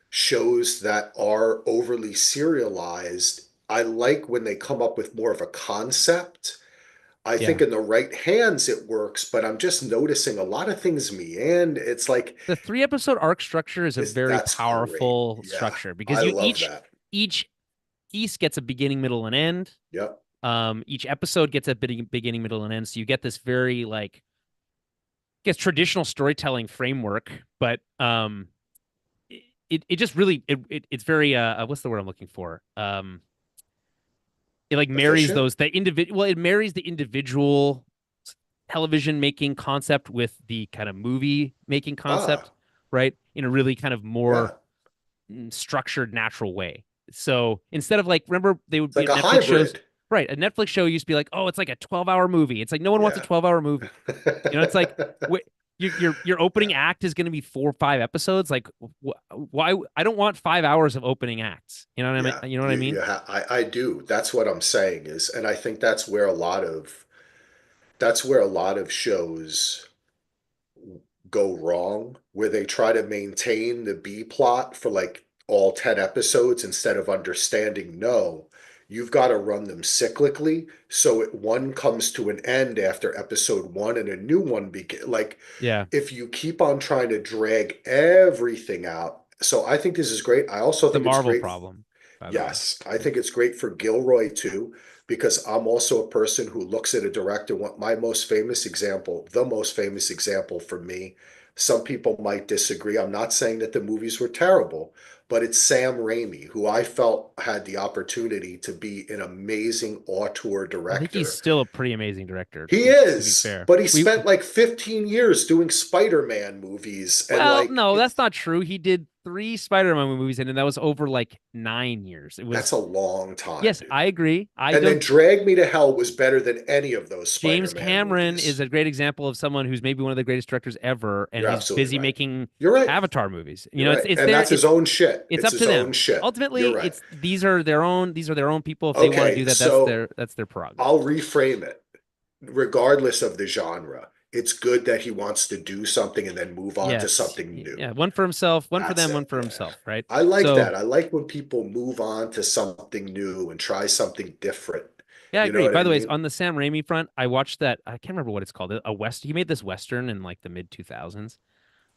[SPEAKER 1] shows that are overly serialized. I like when they come up with more of a concept. I think
[SPEAKER 2] Yeah.
[SPEAKER 1] in the right hands it works, but I'm just noticing a lot of things meander. It's like
[SPEAKER 2] The 3 episode arc structure is a
[SPEAKER 1] this,
[SPEAKER 2] very
[SPEAKER 1] that's great.
[SPEAKER 2] powerful
[SPEAKER 1] Yeah,
[SPEAKER 2] structure because
[SPEAKER 1] I
[SPEAKER 2] you
[SPEAKER 1] love that.
[SPEAKER 2] each piece gets a beginning, middle, and end.
[SPEAKER 1] Yep.
[SPEAKER 2] Each episode gets a beginning, middle, and end. So you get this very like, I guess, traditional storytelling framework, but it just really it's very what's the word I'm looking for? It like marries
[SPEAKER 1] Efficient?
[SPEAKER 2] those the individual. Well, it marries the individual television making concept with the kind of movie making
[SPEAKER 1] Ah,
[SPEAKER 2] concept, right? In a really kind of
[SPEAKER 1] yeah.
[SPEAKER 2] more structured, natural way. So instead of like, remember they would
[SPEAKER 1] It's
[SPEAKER 2] be
[SPEAKER 1] like
[SPEAKER 2] at
[SPEAKER 1] a
[SPEAKER 2] Netflix shows,
[SPEAKER 1] hybrid.
[SPEAKER 2] right? A Netflix show used to be like, oh, it's like a 12-hour movie. It's like no one wants a
[SPEAKER 1] Yeah.
[SPEAKER 2] 12-hour movie. It's like your opening act is going to be 4 or 5 episodes. Like, why? I don't want 5 hours of opening acts. You know what I mean?
[SPEAKER 1] Yeah,
[SPEAKER 2] You know what I mean?
[SPEAKER 1] I do. That's what I'm saying is, and I think that's where a lot of shows go wrong, where they try to maintain the B plot for like all 10 episodes instead of understanding, no, you've got to run them cyclically. So one comes to an end after episode one and a new one begin. Like
[SPEAKER 2] Yeah,
[SPEAKER 1] if you keep on trying to drag everything out. So I think this is great. I also
[SPEAKER 2] the
[SPEAKER 1] think it's
[SPEAKER 2] Marvel
[SPEAKER 1] great.
[SPEAKER 2] problem, by the way.
[SPEAKER 1] Yes, I think it's great for Gilroy too, because I'm also a person who looks at a director. What my most famous example, the most famous example for me, some people might disagree. I'm not saying that the movies were terrible, but it's Sam Raimi, who I felt had the opportunity to be an amazing auteur
[SPEAKER 2] I think he's
[SPEAKER 1] director.
[SPEAKER 2] still a pretty amazing director,
[SPEAKER 1] He
[SPEAKER 2] to be
[SPEAKER 1] is,
[SPEAKER 2] fair.
[SPEAKER 1] but he
[SPEAKER 2] We
[SPEAKER 1] spent like 15 years doing Spider-Man movies and
[SPEAKER 2] Well,
[SPEAKER 1] like
[SPEAKER 2] no, that's
[SPEAKER 1] it's
[SPEAKER 2] not true. He did 3 Spider-Man movies, and that was over like 9 years. It
[SPEAKER 1] that's
[SPEAKER 2] was
[SPEAKER 1] a long time,
[SPEAKER 2] Yes,
[SPEAKER 1] dude.
[SPEAKER 2] I agree. I
[SPEAKER 1] And then
[SPEAKER 2] don't.
[SPEAKER 1] Drag Me to Hell was better than any of those
[SPEAKER 2] James
[SPEAKER 1] Spider-Man
[SPEAKER 2] Cameron is
[SPEAKER 1] movies.
[SPEAKER 2] a great example of someone who's maybe one of the greatest directors ever, and
[SPEAKER 1] You're
[SPEAKER 2] he's
[SPEAKER 1] absolutely
[SPEAKER 2] busy
[SPEAKER 1] right.
[SPEAKER 2] making
[SPEAKER 1] You're right.
[SPEAKER 2] Avatar movies.
[SPEAKER 1] You're
[SPEAKER 2] It's
[SPEAKER 1] right.
[SPEAKER 2] it's
[SPEAKER 1] And
[SPEAKER 2] their
[SPEAKER 1] that's his own shit.
[SPEAKER 2] it's
[SPEAKER 1] It's
[SPEAKER 2] up to
[SPEAKER 1] his own
[SPEAKER 2] them.
[SPEAKER 1] shit. You're
[SPEAKER 2] Ultimately,
[SPEAKER 1] right.
[SPEAKER 2] it's these are their own people. If they want to
[SPEAKER 1] Okay,
[SPEAKER 2] do that,
[SPEAKER 1] so
[SPEAKER 2] that's their prerogative.
[SPEAKER 1] I'll reframe it. Regardless of the genre, it's good that he wants to do something and then move on to
[SPEAKER 2] Yes,
[SPEAKER 1] something new.
[SPEAKER 2] yeah, one for himself, one for
[SPEAKER 1] That's
[SPEAKER 2] them, one
[SPEAKER 1] it.
[SPEAKER 2] for
[SPEAKER 1] Yeah.
[SPEAKER 2] himself, right?
[SPEAKER 1] I like
[SPEAKER 2] So
[SPEAKER 1] that. I like when people move on to something new and try something different.
[SPEAKER 2] yeah, I
[SPEAKER 1] You know
[SPEAKER 2] agree.
[SPEAKER 1] what I
[SPEAKER 2] By the way,
[SPEAKER 1] mean?
[SPEAKER 2] on the Sam Raimi front, I watched that. I can't remember what it's called. A West. He made this Western in like the mid 2000s,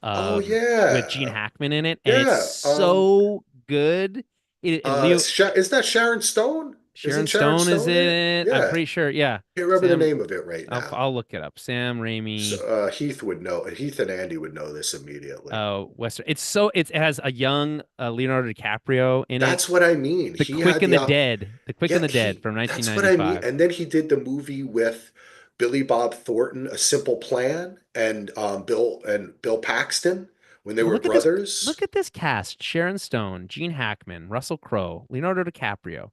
[SPEAKER 1] Oh
[SPEAKER 2] with Gene
[SPEAKER 1] yeah.
[SPEAKER 2] Hackman in it, and it's
[SPEAKER 1] Yeah.
[SPEAKER 2] so good. And Leo
[SPEAKER 1] Is that Sharon Stone?
[SPEAKER 2] Sharon
[SPEAKER 1] Isn't Sharon
[SPEAKER 2] Stone is
[SPEAKER 1] Stone in
[SPEAKER 2] in
[SPEAKER 1] it?
[SPEAKER 2] it. I'm
[SPEAKER 1] Yeah.
[SPEAKER 2] pretty sure. Yeah,
[SPEAKER 1] Can't remember the
[SPEAKER 2] Sam.
[SPEAKER 1] name of it right now.
[SPEAKER 2] I'll look it up. Sam
[SPEAKER 1] So,
[SPEAKER 2] Raimi.
[SPEAKER 1] Heath would know. Heath and Andy would know this immediately.
[SPEAKER 2] Western. It has a young Leonardo DiCaprio in it.
[SPEAKER 1] That's what I mean.
[SPEAKER 2] The
[SPEAKER 1] He
[SPEAKER 2] Quick
[SPEAKER 1] had
[SPEAKER 2] and
[SPEAKER 1] the
[SPEAKER 2] the
[SPEAKER 1] op.
[SPEAKER 2] Dead. The Quick and
[SPEAKER 1] Yeah,
[SPEAKER 2] the Dead from
[SPEAKER 1] that's what I mean.
[SPEAKER 2] 1995.
[SPEAKER 1] And then he did the movie with Billy Bob Thornton, A Simple Plan, and Bill Paxton when they
[SPEAKER 2] Well,
[SPEAKER 1] were
[SPEAKER 2] look at this.
[SPEAKER 1] brothers.
[SPEAKER 2] Look at this cast: Sharon Stone, Gene Hackman, Russell Crowe, Leonardo DiCaprio.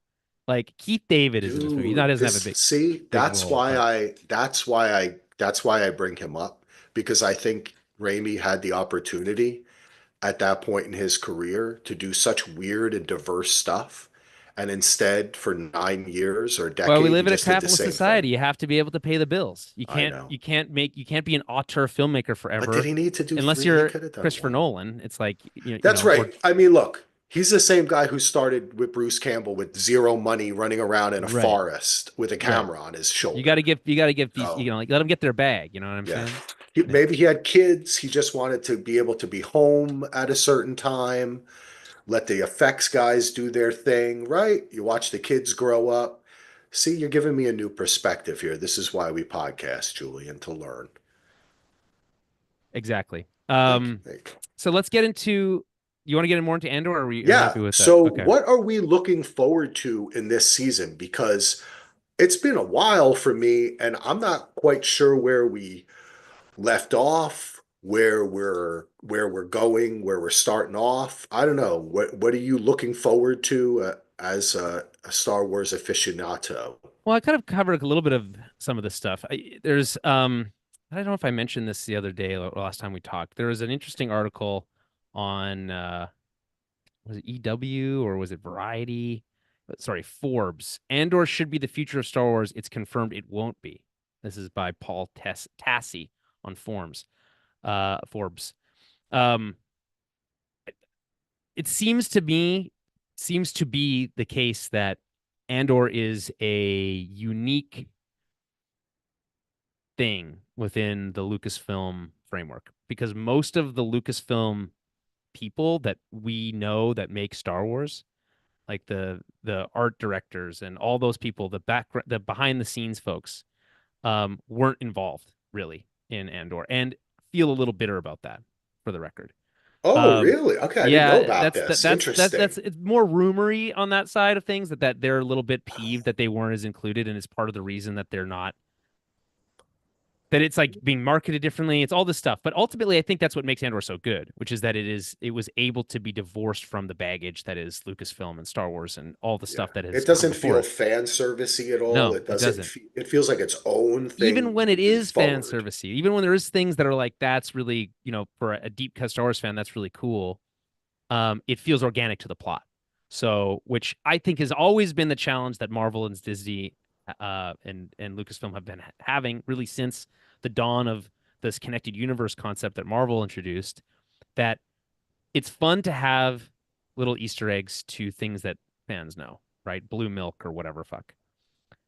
[SPEAKER 2] Like Keith David is in this movie. He
[SPEAKER 1] Dude,
[SPEAKER 2] doesn't have a
[SPEAKER 1] this see,
[SPEAKER 2] big role, but
[SPEAKER 1] that's why I bring him up because I think Raimi had the opportunity at that point in his career to do such weird and diverse stuff. And instead, for 9 years or a
[SPEAKER 2] well, we
[SPEAKER 1] decade, he
[SPEAKER 2] live in a
[SPEAKER 1] just did the
[SPEAKER 2] capitalist
[SPEAKER 1] same thing.
[SPEAKER 2] society. You have to be able to pay the bills.
[SPEAKER 1] I know.
[SPEAKER 2] You can't be an auteur filmmaker
[SPEAKER 1] But did
[SPEAKER 2] forever,
[SPEAKER 1] he need to do
[SPEAKER 2] unless
[SPEAKER 1] three? He
[SPEAKER 2] you're
[SPEAKER 1] could have done
[SPEAKER 2] Christopher
[SPEAKER 1] one.
[SPEAKER 2] Nolan. It's like
[SPEAKER 1] That's right. I mean, look, he's the same guy who started with Bruce Campbell with zero money running around in a
[SPEAKER 2] right,
[SPEAKER 1] forest with a
[SPEAKER 2] right.
[SPEAKER 1] camera on his shoulder.
[SPEAKER 2] You got to give these,
[SPEAKER 1] So,
[SPEAKER 2] like let them get their bag. You know what I'm
[SPEAKER 1] yeah.
[SPEAKER 2] saying? Yeah,
[SPEAKER 1] Maybe he had kids. He just wanted to be able to be home at a certain time, let the effects guys do their thing, right? You watch the kids grow up. See, you're giving me a new perspective here. This is why we podcast, Julian, to learn.
[SPEAKER 2] exactly.
[SPEAKER 1] Thank you.
[SPEAKER 2] So let's get into. You want to get more into Andor, or are you
[SPEAKER 1] Yeah.
[SPEAKER 2] happy with that?
[SPEAKER 1] So,
[SPEAKER 2] Okay.
[SPEAKER 1] what are we looking forward to in this season? Because it's been a while for me, and I'm not quite sure where we left off, where we're going, where we're starting off. I don't know. What are you looking forward to as a Star Wars aficionado?
[SPEAKER 2] Well, I kind of covered a little bit of some of this stuff. There's I don't know if I mentioned this the other day or last time we talked. There was an interesting article on was it EW or was it Variety? Sorry, Forbes. Andor should be the future of Star Wars. It's confirmed it won't be. This is by Paul Tassi on Forbes. Um, it seems to be the case that Andor is a unique thing within the Lucasfilm framework because most of the Lucasfilm people that we know that make Star Wars, like the art directors and all those people, the behind the scenes folks, weren't involved really in Andor and feel a little bitter about that, for the record.
[SPEAKER 1] Oh,
[SPEAKER 2] Um,
[SPEAKER 1] really? Okay, I didn't know
[SPEAKER 2] yeah,
[SPEAKER 1] about
[SPEAKER 2] that's
[SPEAKER 1] this.
[SPEAKER 2] that's
[SPEAKER 1] Interesting.
[SPEAKER 2] it's more rumory on that side of things that they're a little bit peeved that they weren't as included, and it's part of the reason that they're not that it's like being marketed differently. It's all this stuff. But ultimately, I think that's what makes Andor so good, which is that it was able to be divorced from the baggage that is Lucasfilm and Star Wars and all the
[SPEAKER 1] Yeah.
[SPEAKER 2] stuff that has
[SPEAKER 1] It
[SPEAKER 2] come
[SPEAKER 1] doesn't
[SPEAKER 2] before
[SPEAKER 1] feel
[SPEAKER 2] it.
[SPEAKER 1] fan servicey at all.
[SPEAKER 2] No,
[SPEAKER 1] It
[SPEAKER 2] it
[SPEAKER 1] doesn't
[SPEAKER 2] doesn't.
[SPEAKER 1] fe it feels like its own
[SPEAKER 2] Even
[SPEAKER 1] thing
[SPEAKER 2] when it
[SPEAKER 1] moving
[SPEAKER 2] is fan
[SPEAKER 1] forward.
[SPEAKER 2] servicey, even when there is things that are like that's really, for a deep cut Star Wars fan, that's really cool. It feels organic to the plot. So, which I think has always been the challenge that Marvel and Disney and Lucasfilm have been having really since the dawn of this connected universe concept that Marvel introduced. That it's fun to have little Easter eggs to things that fans know, right? Blue milk or whatever fuck.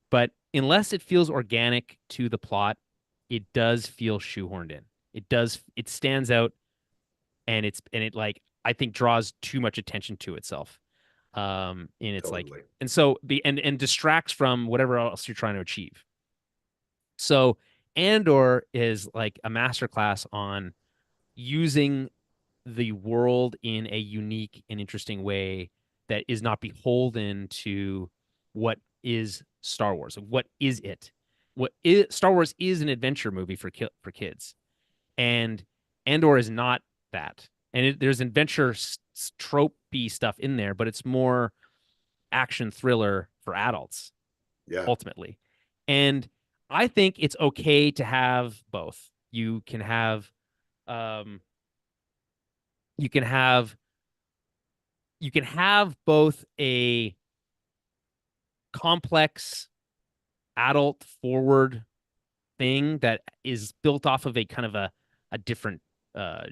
[SPEAKER 2] But unless it feels organic to the plot, it does feel shoehorned in. It stands out and it like I think draws too much attention to itself. And it's like
[SPEAKER 1] Totally.
[SPEAKER 2] and so the and distracts from whatever else you're trying to achieve. So Andor is like a masterclass on using the world in a unique and interesting way that is not beholden to what is Star Wars. What is it? Star Wars is an adventure movie for kids, and Andor is not that. And there's adventure tropey stuff in there, but it's more action thriller for adults
[SPEAKER 1] Yeah.
[SPEAKER 2] ultimately. And I think it's okay to have both. Um, you can have you can have both a complex adult forward thing that is built off of a kind of a different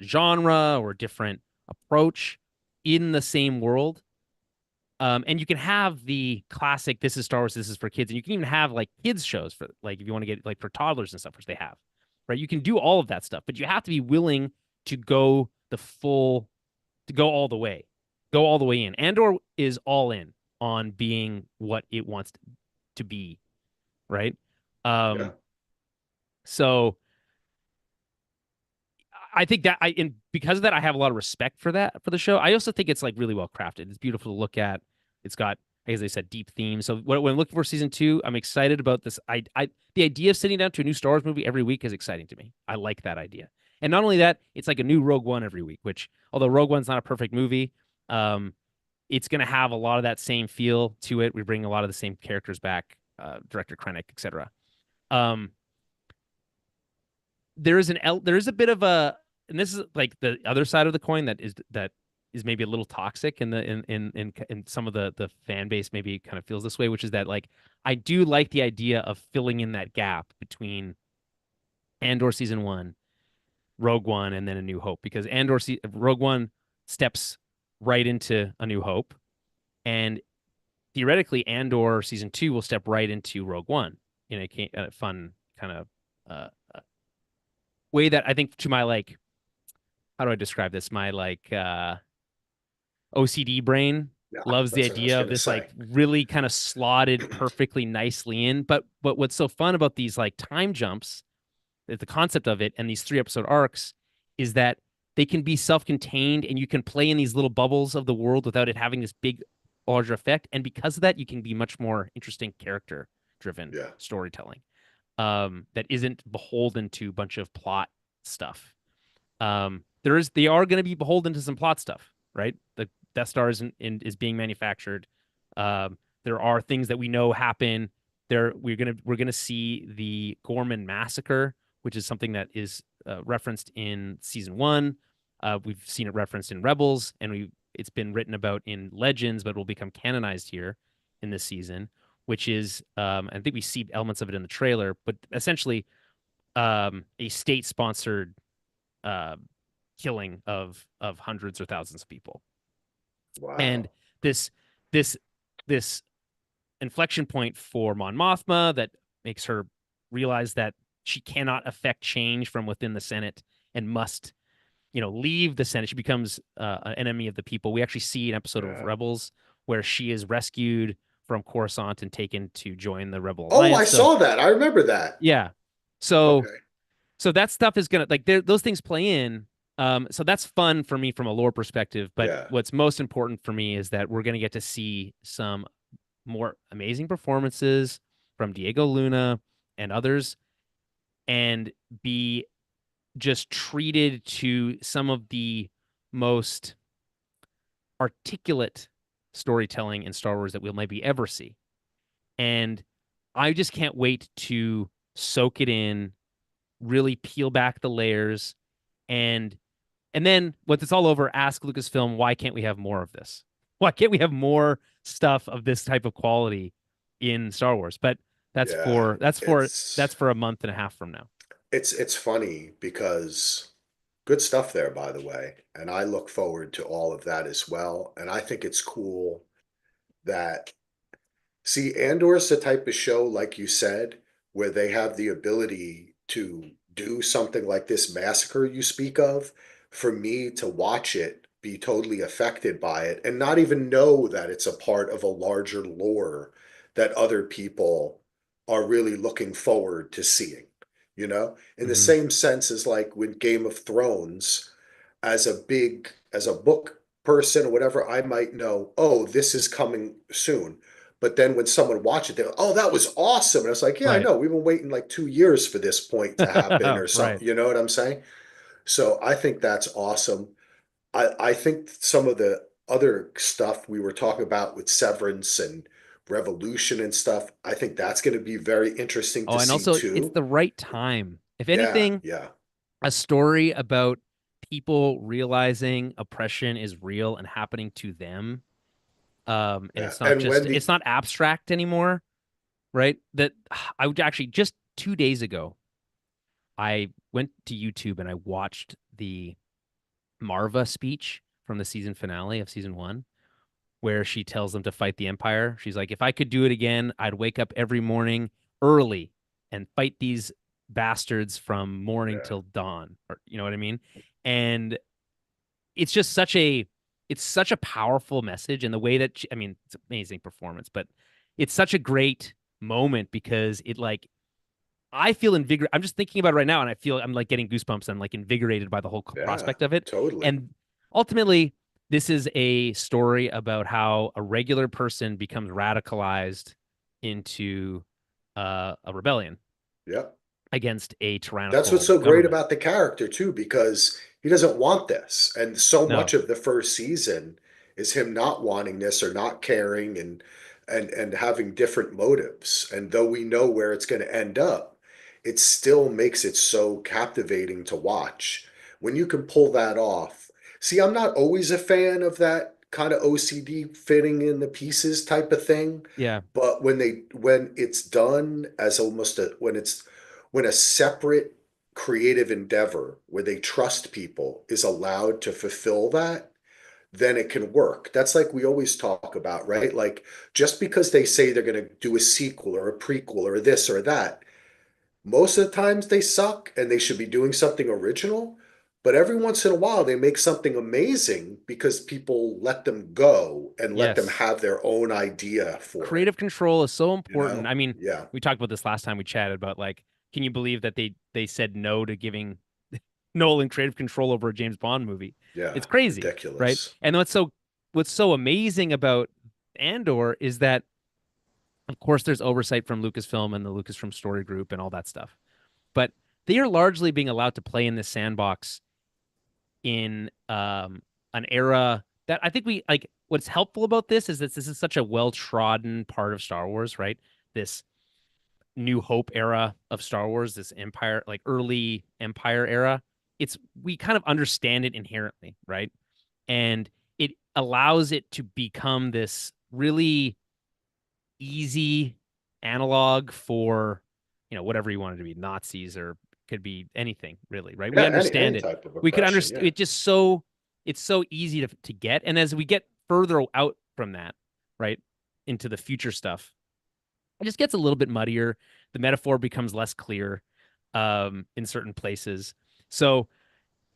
[SPEAKER 2] genre or different approach in the same world. And you can have the classic "This is Star Wars, this is for kids," and you can even have like kids shows for like if you want to get like for toddlers and stuff, which they have, right? You can do all of that stuff, but you have to be willing to go to go all the way, go all the way in. Andor is all in on being what it wants to be, right?
[SPEAKER 1] Yeah.
[SPEAKER 2] Um, so I think that and because of that, I have a lot of respect for that for the show. I also think it's like really well crafted. It's beautiful to look at. It's got, as I said, deep themes. So when I'm looking for season two, I'm excited about this. The idea of sitting down to a new Star Wars movie every week is exciting to me. I like that idea. And not only that, it's like a new Rogue One every week. Which, although Rogue One's not a perfect movie, um, it's going to have a lot of that same feel to it. We bring a lot of the same characters back, director Krennic, etc. Um, there is a bit of a and this is like the other side of the coin that is maybe a little toxic in the in some of the fan base maybe kind of feels this way, which is that like I do like the idea of filling in that gap between Andor season one, Rogue One, and then A New Hope because Rogue One steps right into A New Hope, and theoretically Andor season two will step right into Rogue One in a fun kind of way that I think to my like how do I describe this? My like OCD brain
[SPEAKER 1] Yeah.
[SPEAKER 2] loves the
[SPEAKER 1] That's what I was
[SPEAKER 2] idea of
[SPEAKER 1] gonna
[SPEAKER 2] this
[SPEAKER 1] say.
[SPEAKER 2] like really kind of slotted perfectly nicely in. But what's so fun about these like time jumps, the concept of it, and these 3 episode arcs is that they can be self-contained and you can play in these little bubbles of the world without it having this big larger effect. And because of that, you can be much more interesting character driven
[SPEAKER 1] Yeah.
[SPEAKER 2] storytelling that isn't beholden to a bunch of plot stuff. They are going to be beholden to some plot stuff, right? The Death Star is being manufactured. There are things that we know happen. We're gonna see the Gorman massacre, which is something that is referenced in season one. We've seen it referenced in Rebels, and it's been written about in Legends, but will become canonized here in this season, which is I think we see elements of it in the trailer, but essentially a state-sponsored uh, killing of hundreds or thousands of people. And
[SPEAKER 1] Wow.
[SPEAKER 2] this this this inflection point for Mon Mothma that makes her realize that she cannot affect change from within the Senate and must, leave the Senate. She becomes an enemy of the people. We actually see an episode of
[SPEAKER 1] Yeah.
[SPEAKER 2] Rebels where she is rescued from Coruscant and taken to join the Rebel
[SPEAKER 1] Oh, I
[SPEAKER 2] Alliance. So
[SPEAKER 1] saw that. I remember that.
[SPEAKER 2] yeah, so
[SPEAKER 1] Okay.
[SPEAKER 2] so that stuff is gonna like those things play in. So that's fun for me from a lore perspective. But
[SPEAKER 1] Yeah.
[SPEAKER 2] what's most important for me is that we're gonna get to see some more amazing performances from Diego Luna and others, and be just treated to some of the most articulate storytelling in Star Wars that we'll maybe ever see. And I just can't wait to soak it in, really peel back the layers, and then once it's all over, ask Lucasfilm, why can't we have more of this? Why can't we have more stuff of this type of quality in Star Wars? But that's
[SPEAKER 1] Yeah.
[SPEAKER 2] for that's for
[SPEAKER 1] It's
[SPEAKER 2] that's for a month and a half from now.
[SPEAKER 1] it's funny because good stuff there, by the way. And I look forward to all of that as well. And I think it's cool that see, Andor's the type of show, like you said, where they have the ability to do something like this massacre you speak of, for me to watch it, be totally affected by it, and not even know that it's a part of a larger lore that other people are really looking forward to seeing. In the
[SPEAKER 2] Hmm.
[SPEAKER 1] same sense as like when Game of Thrones, as a book person or whatever, I might know, oh, this is coming soon. But then when someone watched it, they're like, oh, that was awesome. And it's like, yeah, I
[SPEAKER 2] Right.
[SPEAKER 1] know. We've been waiting like 2 years for this point to happen or
[SPEAKER 2] Right.
[SPEAKER 1] something. You know what I'm saying? So I think that's awesome. I think some of the other stuff we were talking about with Severance and Revolution and stuff, I think that's going to be very interesting
[SPEAKER 2] Oh,
[SPEAKER 1] to
[SPEAKER 2] and
[SPEAKER 1] see
[SPEAKER 2] also it's
[SPEAKER 1] too.
[SPEAKER 2] the right time. If
[SPEAKER 1] Yeah,
[SPEAKER 2] anything,
[SPEAKER 1] yeah,
[SPEAKER 2] a story about people realizing oppression is real and happening to them. And
[SPEAKER 1] yeah.
[SPEAKER 2] it's not
[SPEAKER 1] And
[SPEAKER 2] just it's
[SPEAKER 1] Wendy,
[SPEAKER 2] not abstract anymore, right? That I would actually just 2 days ago, I went to YouTube and I watched the Marva speech from the season finale of season one, where she tells them to fight the Empire. She's like, if I could do it again, I'd wake up every morning early and fight these bastards from morning
[SPEAKER 1] yeah,
[SPEAKER 2] till dawn. Or you know what I mean? And it's just such a powerful message, and the way that I mean, it's amazing performance, but it's such a great moment because it like I feel invigorated. I'm just thinking about it right now, and I feel I'm like getting goosebumps. I'm like invigorated by the whole
[SPEAKER 1] yeah,
[SPEAKER 2] prospect of it.
[SPEAKER 1] totally.
[SPEAKER 2] And ultimately, this is a story about how a regular person becomes radicalized into a rebellion
[SPEAKER 1] Yep.
[SPEAKER 2] against a
[SPEAKER 1] That's what's
[SPEAKER 2] tyrannical
[SPEAKER 1] so great
[SPEAKER 2] government.
[SPEAKER 1] about the character too, because he doesn't want this. And so much
[SPEAKER 2] No,
[SPEAKER 1] of the first season is him not wanting this or not caring and having different motives. And though we know where it's going to end up, it still makes it so captivating to watch. When you can pull that off. See, I'm not always a fan of that kind of OCD fitting in the pieces type of thing,
[SPEAKER 2] yeah,
[SPEAKER 1] but when it's done as almost a when a separate creative endeavor where they trust people is allowed to fulfill that, then it can work. That's like we always talk about, right? Like just because they say they're going to do a sequel or a prequel or this or that, most of the times they suck and they should be doing something original. But every once in a while, they make something amazing because people let them go and let them
[SPEAKER 2] yes.
[SPEAKER 1] have their own idea for it.
[SPEAKER 2] Creative control is so
[SPEAKER 1] You
[SPEAKER 2] important.
[SPEAKER 1] know?
[SPEAKER 2] I mean,
[SPEAKER 1] Yeah.
[SPEAKER 2] we talked about this last time we chatted about like, can you believe that they said no to giving Nolan creative control over a James Bond movie?
[SPEAKER 1] Yeah.
[SPEAKER 2] It's crazy, right?
[SPEAKER 1] Ridiculous.
[SPEAKER 2] And what's so amazing about Andor is that of course there's oversight from Lucasfilm and the Lucasfilm Story Group and all that stuff. But they are largely being allowed to play in this sandbox in an era that I think we like. What's helpful about this is that this is such a well-trodden part of Star Wars, right? This New Hope era of Star Wars, this Empire, like early Empire era. It's we kind of understand it inherently, right? And it allows it to become this really easy analog for, whatever you want it to be, Nazis, or could be anything really, right? We
[SPEAKER 1] Yeah, any
[SPEAKER 2] understand it.
[SPEAKER 1] type of
[SPEAKER 2] We could
[SPEAKER 1] oppression.
[SPEAKER 2] understand
[SPEAKER 1] Yeah,
[SPEAKER 2] it. Just so it's so easy to get. And as we get further out from that, right, into the future stuff, it just gets a little bit muddier. The metaphor becomes less clear in certain places. So,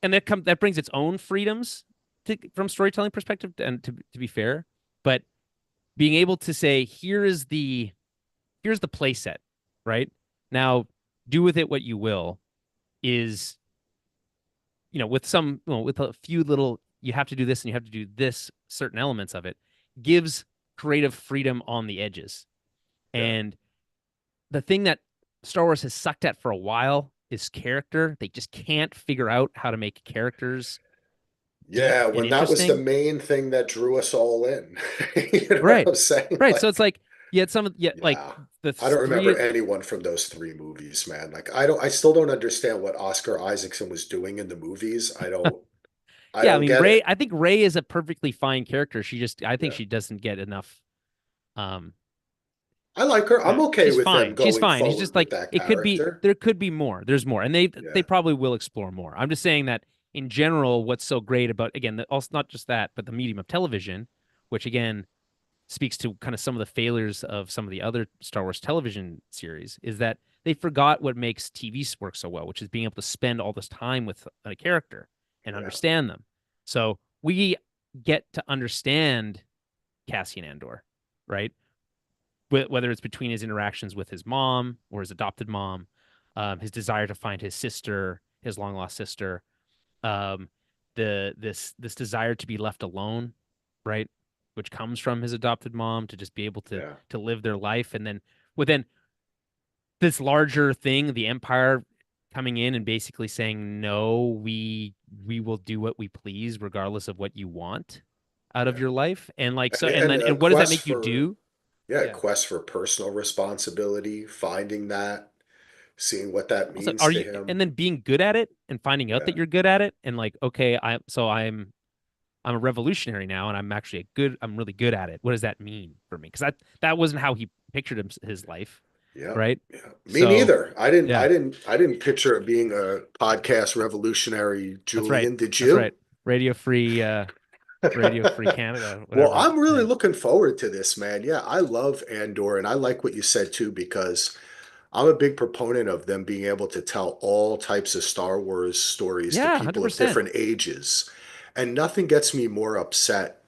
[SPEAKER 2] and that brings its own freedoms from storytelling perspective, and to be fair, but being able to say, here's the play set, right? Now, do with it what you will, is, with with a few little, you have to do this and you have to do this, certain elements of it, gives creative freedom on the edges.
[SPEAKER 1] yeah,
[SPEAKER 2] And the thing that Star Wars has sucked at for a while is character. They just can't figure out how to make characters deep
[SPEAKER 1] yeah.
[SPEAKER 2] and
[SPEAKER 1] When that was the
[SPEAKER 2] interesting.
[SPEAKER 1] main thing that drew us all in, you know what
[SPEAKER 2] Right.
[SPEAKER 1] I'm saying?
[SPEAKER 2] Right. So it's
[SPEAKER 1] Like,
[SPEAKER 2] like, like
[SPEAKER 1] yeah.
[SPEAKER 2] the
[SPEAKER 1] I don't remember
[SPEAKER 2] three.
[SPEAKER 1] anyone from those three movies, man. Like, I still don't understand what Oscar Isaacson was doing in the movies. I
[SPEAKER 2] Yeah, I
[SPEAKER 1] don't
[SPEAKER 2] mean,
[SPEAKER 1] get
[SPEAKER 2] Ray,
[SPEAKER 1] it.
[SPEAKER 2] I think Ray is a perfectly fine character. I think
[SPEAKER 1] Yeah.
[SPEAKER 2] she doesn't get enough. Um,
[SPEAKER 1] I like her. I'm okay
[SPEAKER 2] she's
[SPEAKER 1] with them
[SPEAKER 2] fine. She's
[SPEAKER 1] going
[SPEAKER 2] fine. He's just
[SPEAKER 1] forward with
[SPEAKER 2] like,
[SPEAKER 1] that character.
[SPEAKER 2] there could be more. There's more, and they
[SPEAKER 1] Yeah.
[SPEAKER 2] probably will explore more. I'm just saying that in general, what's so great about, again, also not just that, but the medium of television, which again speaks to kind of some of the failures of some of the other Star Wars television series, is that they forgot what makes TV work so well, which is being able to spend all this time with a character and
[SPEAKER 1] Yeah.
[SPEAKER 2] understand them. So we get to understand Cassian Andor, right? Whether it's between his interactions with his mom or his adopted mom, his desire to find his sister, his long lost sister, um, this desire to be left alone, right, which comes from his adopted mom, to just be able to
[SPEAKER 1] Yeah.
[SPEAKER 2] live their life, and then within this larger thing, the Empire coming in and basically saying, no, we will do what we please regardless of what you want out of
[SPEAKER 1] Yeah.
[SPEAKER 2] your life, and like, so, and
[SPEAKER 1] And
[SPEAKER 2] then,
[SPEAKER 1] a
[SPEAKER 2] and what does that
[SPEAKER 1] quest
[SPEAKER 2] make you
[SPEAKER 1] for,
[SPEAKER 2] do?
[SPEAKER 1] yeah,
[SPEAKER 2] Yeah.
[SPEAKER 1] quest for personal responsibility, finding that, seeing what that
[SPEAKER 2] Also,
[SPEAKER 1] means to
[SPEAKER 2] and
[SPEAKER 1] him.
[SPEAKER 2] then being good at it and finding out
[SPEAKER 1] Yeah.
[SPEAKER 2] that you're good at it, and like, okay, I'm a revolutionary now, and I'm really good at it. What does that mean for me? Because that wasn't how he pictured his life,
[SPEAKER 1] Yeah.
[SPEAKER 2] right?
[SPEAKER 1] Yeah. Me
[SPEAKER 2] So
[SPEAKER 1] neither. I didn't
[SPEAKER 2] yeah,
[SPEAKER 1] I didn't I didn't picture it being a podcast revolutionary,
[SPEAKER 2] that's right.
[SPEAKER 1] Julian. Did
[SPEAKER 2] That's right.
[SPEAKER 1] you?
[SPEAKER 2] Radio free, Radio Free Canada,
[SPEAKER 1] Well,
[SPEAKER 2] whatever.
[SPEAKER 1] I'm really
[SPEAKER 2] Yeah.
[SPEAKER 1] looking forward to this, man. Yeah, I love Andor, and I like what you said too, because I'm a big proponent of them being able to tell all types of Star Wars stories to
[SPEAKER 2] Yeah,
[SPEAKER 1] people of
[SPEAKER 2] 100%.
[SPEAKER 1] different ages. And nothing gets me more upset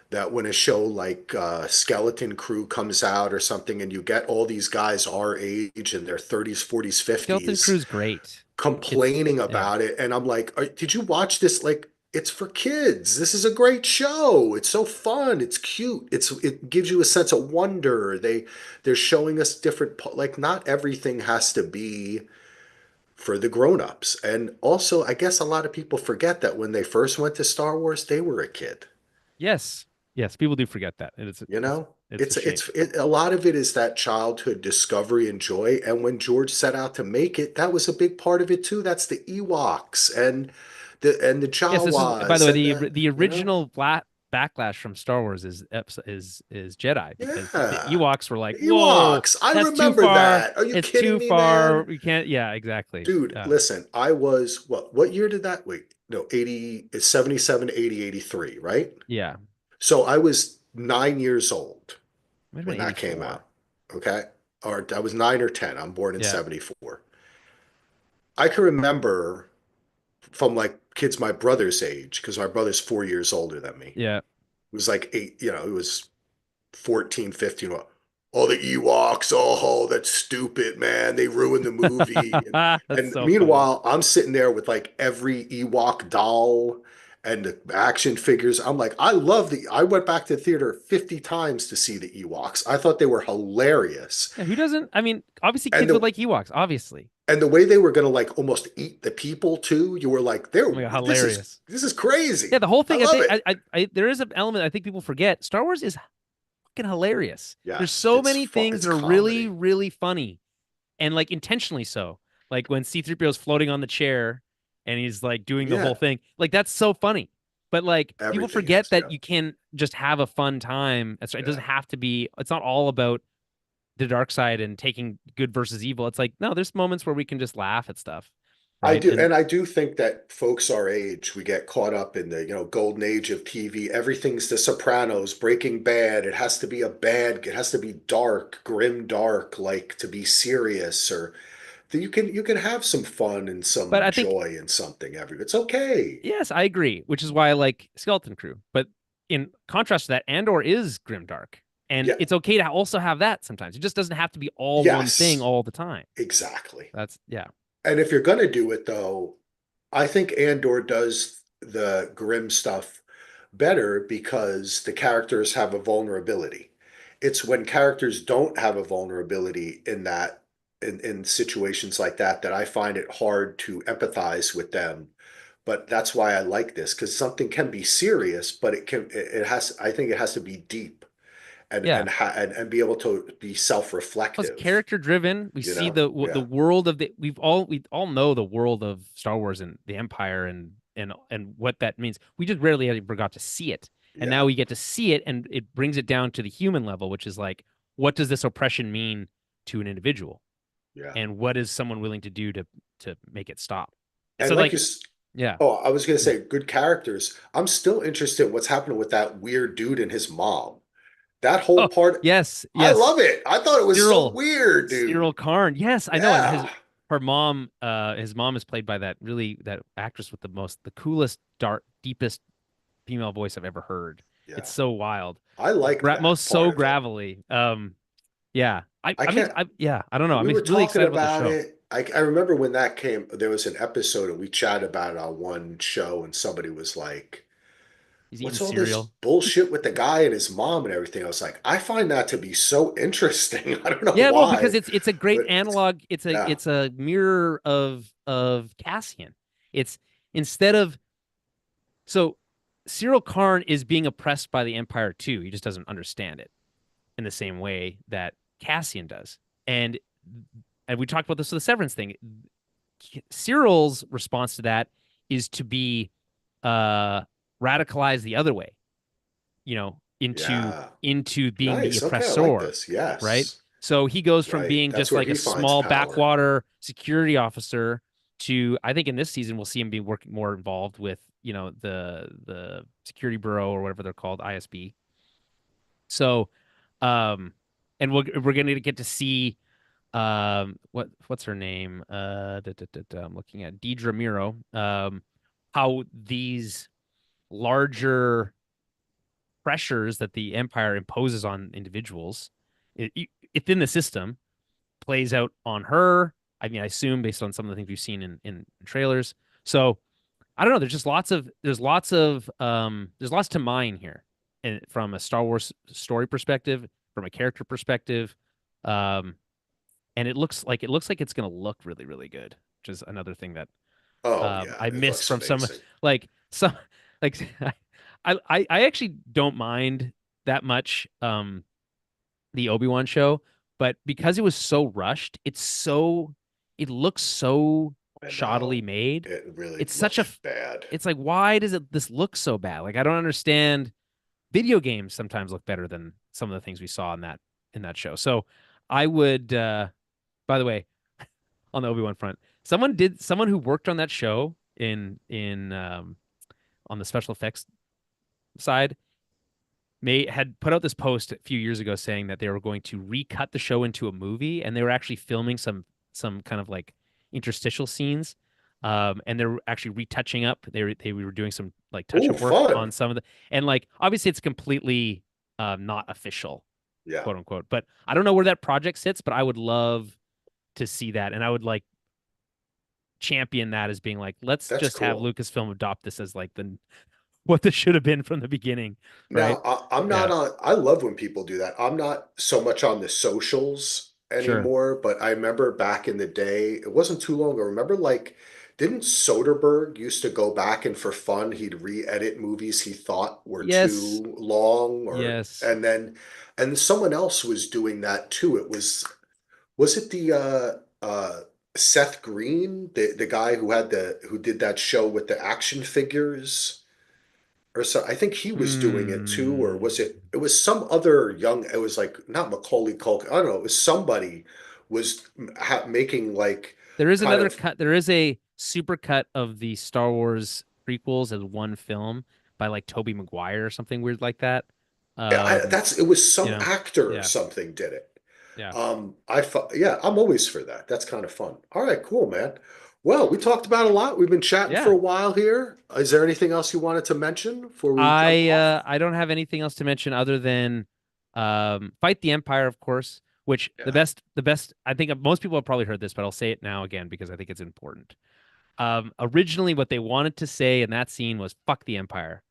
[SPEAKER 1] that when a show like Skeleton Crew comes out or something, and you get all these guys our age in their 30s, 40s,
[SPEAKER 2] Skeleton
[SPEAKER 1] 50s
[SPEAKER 2] Crew's great.
[SPEAKER 1] complaining
[SPEAKER 2] Yeah.
[SPEAKER 1] about it. And I'm like, did you watch this? Like, it's for kids. This is a great show. It's so fun. It's cute. It gives you a sense of wonder. They're showing us different, like, not everything has to be for the grown-ups. And also, I guess a lot of people forget that when they first went to Star Wars, they were a kid.
[SPEAKER 2] Yes. Yes. People do forget that.
[SPEAKER 1] You know,
[SPEAKER 2] It's a shame.
[SPEAKER 1] a lot of it is that childhood discovery and joy. And when George set out to make it, that was a big part of it too. That's the Ewoks and the
[SPEAKER 2] Yes. This is, by the
[SPEAKER 1] Jawas
[SPEAKER 2] way,
[SPEAKER 1] and the,
[SPEAKER 2] the
[SPEAKER 1] you know,
[SPEAKER 2] original backlash from Star Wars is Jedi, because the
[SPEAKER 1] yeah,
[SPEAKER 2] Ewoks were like,
[SPEAKER 1] the
[SPEAKER 2] whoa,
[SPEAKER 1] Ewoks. I
[SPEAKER 2] that's too
[SPEAKER 1] remember
[SPEAKER 2] far.
[SPEAKER 1] that. Are you
[SPEAKER 2] It's
[SPEAKER 1] kidding
[SPEAKER 2] too
[SPEAKER 1] me,
[SPEAKER 2] far.
[SPEAKER 1] man?
[SPEAKER 2] We can't. Yeah, exactly.
[SPEAKER 1] Dude, listen, I was what year did that? Wait, no, 80, it's 77, 80, 83, right?
[SPEAKER 2] Yeah.
[SPEAKER 1] So I was 9 years old
[SPEAKER 2] Might have been
[SPEAKER 1] when that came
[SPEAKER 2] 84.
[SPEAKER 1] out. Okay. Or I was 9 or 10. I'm born in
[SPEAKER 2] Yeah.
[SPEAKER 1] 74. I can remember from like kids my brother's age, because my brother's 4 years older than me.
[SPEAKER 2] Yeah.
[SPEAKER 1] It was like eight, it was 14, 15. Oh, the Ewoks. Oh, that's stupid, man. They ruined the movie.
[SPEAKER 2] That's
[SPEAKER 1] And
[SPEAKER 2] so funny.
[SPEAKER 1] meanwhile, I'm sitting there with like every Ewok doll and the action figures. I'm like, I went back to the theater 50 times to see the Ewoks. I thought they were hilarious.
[SPEAKER 2] Yeah, who doesn't? I mean, obviously
[SPEAKER 1] And
[SPEAKER 2] kids would
[SPEAKER 1] the
[SPEAKER 2] like Ewoks, obviously.
[SPEAKER 1] and the way they were gonna like almost eat the people too, you were like,
[SPEAKER 2] Oh my God, hilarious.
[SPEAKER 1] this is
[SPEAKER 2] Yeah,
[SPEAKER 1] crazy.
[SPEAKER 2] the whole
[SPEAKER 1] I
[SPEAKER 2] thing,
[SPEAKER 1] love it.
[SPEAKER 2] there is an element I think people forget. Star Wars is fucking hilarious. There's
[SPEAKER 1] Yes,
[SPEAKER 2] so many things
[SPEAKER 1] it's
[SPEAKER 2] that are really,
[SPEAKER 1] comedy.
[SPEAKER 2] really funny, and like intentionally so. Like when C-3PO is floating on the chair and he's like doing the whole
[SPEAKER 1] Yeah.
[SPEAKER 2] thing. Like that's so funny. But like people
[SPEAKER 1] Everything
[SPEAKER 2] forget
[SPEAKER 1] is.
[SPEAKER 2] that
[SPEAKER 1] Yeah.
[SPEAKER 2] you can just have a fun time. It
[SPEAKER 1] Yeah.
[SPEAKER 2] doesn't have to be. It's not all about the dark side and taking good versus evil. It's like no, there's moments where we can just laugh at stuff,
[SPEAKER 1] I
[SPEAKER 2] right?
[SPEAKER 1] do,
[SPEAKER 2] And
[SPEAKER 1] and I do think that folks our age, we get caught up in the, golden age of TV. Everything's The Sopranos, Breaking Bad. It has to be dark, grim dark, like to be serious, or you can have some fun and
[SPEAKER 2] but
[SPEAKER 1] some
[SPEAKER 2] I think
[SPEAKER 1] joy in something it's okay.
[SPEAKER 2] yes, I agree, which is why I like Skeleton Crew. But in contrast to that, Andor is grimdark, and
[SPEAKER 1] Yeah,
[SPEAKER 2] it's okay to also have that sometimes. It just doesn't have to be all one thing
[SPEAKER 1] yes,
[SPEAKER 2] all the time.
[SPEAKER 1] exactly.
[SPEAKER 2] That's yeah.
[SPEAKER 1] And if you're gonna do it though, I think Andor does the grim stuff better because the characters have a vulnerability. It's when characters don't have a vulnerability in situations like that I find it hard to empathize with them. But that's why I like this because something can be serious, but it has I think it has to be deep
[SPEAKER 2] Yeah.
[SPEAKER 1] and be able to be
[SPEAKER 2] Plus
[SPEAKER 1] self-reflective,
[SPEAKER 2] character driven. We see the
[SPEAKER 1] Yeah.
[SPEAKER 2] world of the we all know the world of Star Wars and the Empire and what that means. We just rarely ever got to see it. And now
[SPEAKER 1] Yeah.
[SPEAKER 2] we get to see it and it brings it down to the human level, which is like, what does this oppression mean to an individual?
[SPEAKER 1] Yeah.
[SPEAKER 2] And what is someone willing to do to make it stop? And
[SPEAKER 1] And
[SPEAKER 2] so
[SPEAKER 1] like
[SPEAKER 2] like, yeah.
[SPEAKER 1] oh, I was gonna
[SPEAKER 2] Yeah.
[SPEAKER 1] say good characters. I'm still interested in what's happening with that weird dude and his mom. That whole
[SPEAKER 2] Oh,
[SPEAKER 1] part,
[SPEAKER 2] yes,
[SPEAKER 1] I
[SPEAKER 2] yes.
[SPEAKER 1] love it. I thought it was so
[SPEAKER 2] Cyril,
[SPEAKER 1] weird,
[SPEAKER 2] Cyril
[SPEAKER 1] dude.
[SPEAKER 2] Karn. Yes, I know. And
[SPEAKER 1] Yeah.
[SPEAKER 2] his mom is played by that actress with the coolest, dark, deepest female voice I've ever heard. It's
[SPEAKER 1] Yeah.
[SPEAKER 2] so wild,
[SPEAKER 1] I liked that
[SPEAKER 2] most
[SPEAKER 1] part
[SPEAKER 2] so
[SPEAKER 1] of it.
[SPEAKER 2] gravelly. Yeah,
[SPEAKER 1] I can't,
[SPEAKER 2] yeah, I don't know.
[SPEAKER 1] we
[SPEAKER 2] I'm
[SPEAKER 1] were
[SPEAKER 2] really
[SPEAKER 1] talking
[SPEAKER 2] excited about the
[SPEAKER 1] about
[SPEAKER 2] show.
[SPEAKER 1] it. I remember when that came, there was an episode and we chatted about it on one show, and somebody was like,
[SPEAKER 2] He's eating
[SPEAKER 1] what's all this
[SPEAKER 2] cereal.
[SPEAKER 1] bullshit with the guy and his mom and everything? I was like, I find that to be so interesting. I don't know
[SPEAKER 2] Yeah, well, because
[SPEAKER 1] why,
[SPEAKER 2] it's a great
[SPEAKER 1] but
[SPEAKER 2] analog.
[SPEAKER 1] yeah,
[SPEAKER 2] It's a mirror of Cassian. It's instead of so Cyril Karn is being oppressed by the Empire too. He just doesn't understand it in the same way that Cassian does. And and we talked about this with the Severance thing. Cyril's response to that is to be uh radicalized the other way, into
[SPEAKER 1] yeah.
[SPEAKER 2] being the
[SPEAKER 1] Nice. Okay, I like
[SPEAKER 2] oppressor,
[SPEAKER 1] this.
[SPEAKER 2] right?
[SPEAKER 1] Yes.
[SPEAKER 2] So he goes from
[SPEAKER 1] Right.
[SPEAKER 2] being
[SPEAKER 1] That's
[SPEAKER 2] just
[SPEAKER 1] where
[SPEAKER 2] like a
[SPEAKER 1] he finds
[SPEAKER 2] small
[SPEAKER 1] power.
[SPEAKER 2] backwater security officer to I think in this season we'll see him be working more involved with, the security bureau or whatever they're called, ISB. So um and we're going to get to see what's her name? I'm looking at Deidre Miro. How these larger pressures that the empire imposes on individuals within the system plays out on her. I mean, I assume based on some of the things we've seen in trailers. So I don't know. There's lots to mine here, and from a Star Wars story perspective, from a character perspective, um, and it looks like it's gonna look really really good, which is another thing that
[SPEAKER 1] Oh yeah,
[SPEAKER 2] I
[SPEAKER 1] it
[SPEAKER 2] miss
[SPEAKER 1] looks
[SPEAKER 2] from some
[SPEAKER 1] amazing.
[SPEAKER 2] like some like I actually don't mind that much the Obi-Wan show, but because it was so rushed, it looks so
[SPEAKER 1] I
[SPEAKER 2] shoddily
[SPEAKER 1] know.
[SPEAKER 2] made.
[SPEAKER 1] It really
[SPEAKER 2] It's such a
[SPEAKER 1] looked bad.
[SPEAKER 2] it's like why does this look so bad? Like I don't understand. Video games sometimes look better than some of the things we saw in that show. So I would by the way, on the Obi-Wan front, someone who worked on that show in on the special effects side had put out this post a few years ago saying that they were going to recut the show into a movie, and they were actually filming some kind of like interstitial scenes, and they're actually retouching up. They were doing some like touch
[SPEAKER 1] Oh,
[SPEAKER 2] up work
[SPEAKER 1] fun.
[SPEAKER 2] on some of the, and like obviously it's completely not official,
[SPEAKER 1] Yeah,
[SPEAKER 2] quote unquote. But I don't know where that project sits, but I would love to see that, and I would like champion that as being like, let's
[SPEAKER 1] that's
[SPEAKER 2] just have
[SPEAKER 1] cool.
[SPEAKER 2] Lucasfilm adopt this as like the what this should have been from the beginning, right?
[SPEAKER 1] Now, I'm not
[SPEAKER 2] Yeah,
[SPEAKER 1] on, I love when people do that. I'm not so much on the socials
[SPEAKER 2] sure.
[SPEAKER 1] anymore, but I remember back in the day, it wasn't too long ago. Remember, like, didn't Soderbergh used to go back and for fun, he'd re-edit movies he thought were
[SPEAKER 2] Yes,
[SPEAKER 1] too long
[SPEAKER 2] yes,
[SPEAKER 1] and someone else was doing that too. Was it the Seth Green, the guy who did that show with the action figures? or so. I think he was doing it too, or was
[SPEAKER 2] Hmm.
[SPEAKER 1] it? It was some other young. It was like not Macaulay Culkin. I don't know. It was somebody was making like
[SPEAKER 2] There is
[SPEAKER 1] kind
[SPEAKER 2] another
[SPEAKER 1] of.
[SPEAKER 2] cut. There is a super cut of the Star Wars prequels as one film by like Tobey Maguire or something weird like that.
[SPEAKER 1] That's it was
[SPEAKER 2] You
[SPEAKER 1] some
[SPEAKER 2] know,
[SPEAKER 1] actor or
[SPEAKER 2] yeah,
[SPEAKER 1] something did it.
[SPEAKER 2] yeah,
[SPEAKER 1] I thought, yeah, I'm always for that. That's kind of fun. All right, cool, man. Well, we talked about a lot. We've been chatting for
[SPEAKER 2] yeah.
[SPEAKER 1] a while here. Is there anything else you wanted to mention before we jump off?
[SPEAKER 2] I don't have anything else to mention other than Fight the Empire, of course, which
[SPEAKER 1] Yeah.
[SPEAKER 2] the best I think most people have probably heard this, but I'll say it now again because I think it's important. Originally what they wanted to say in that scene was fuck the Empire.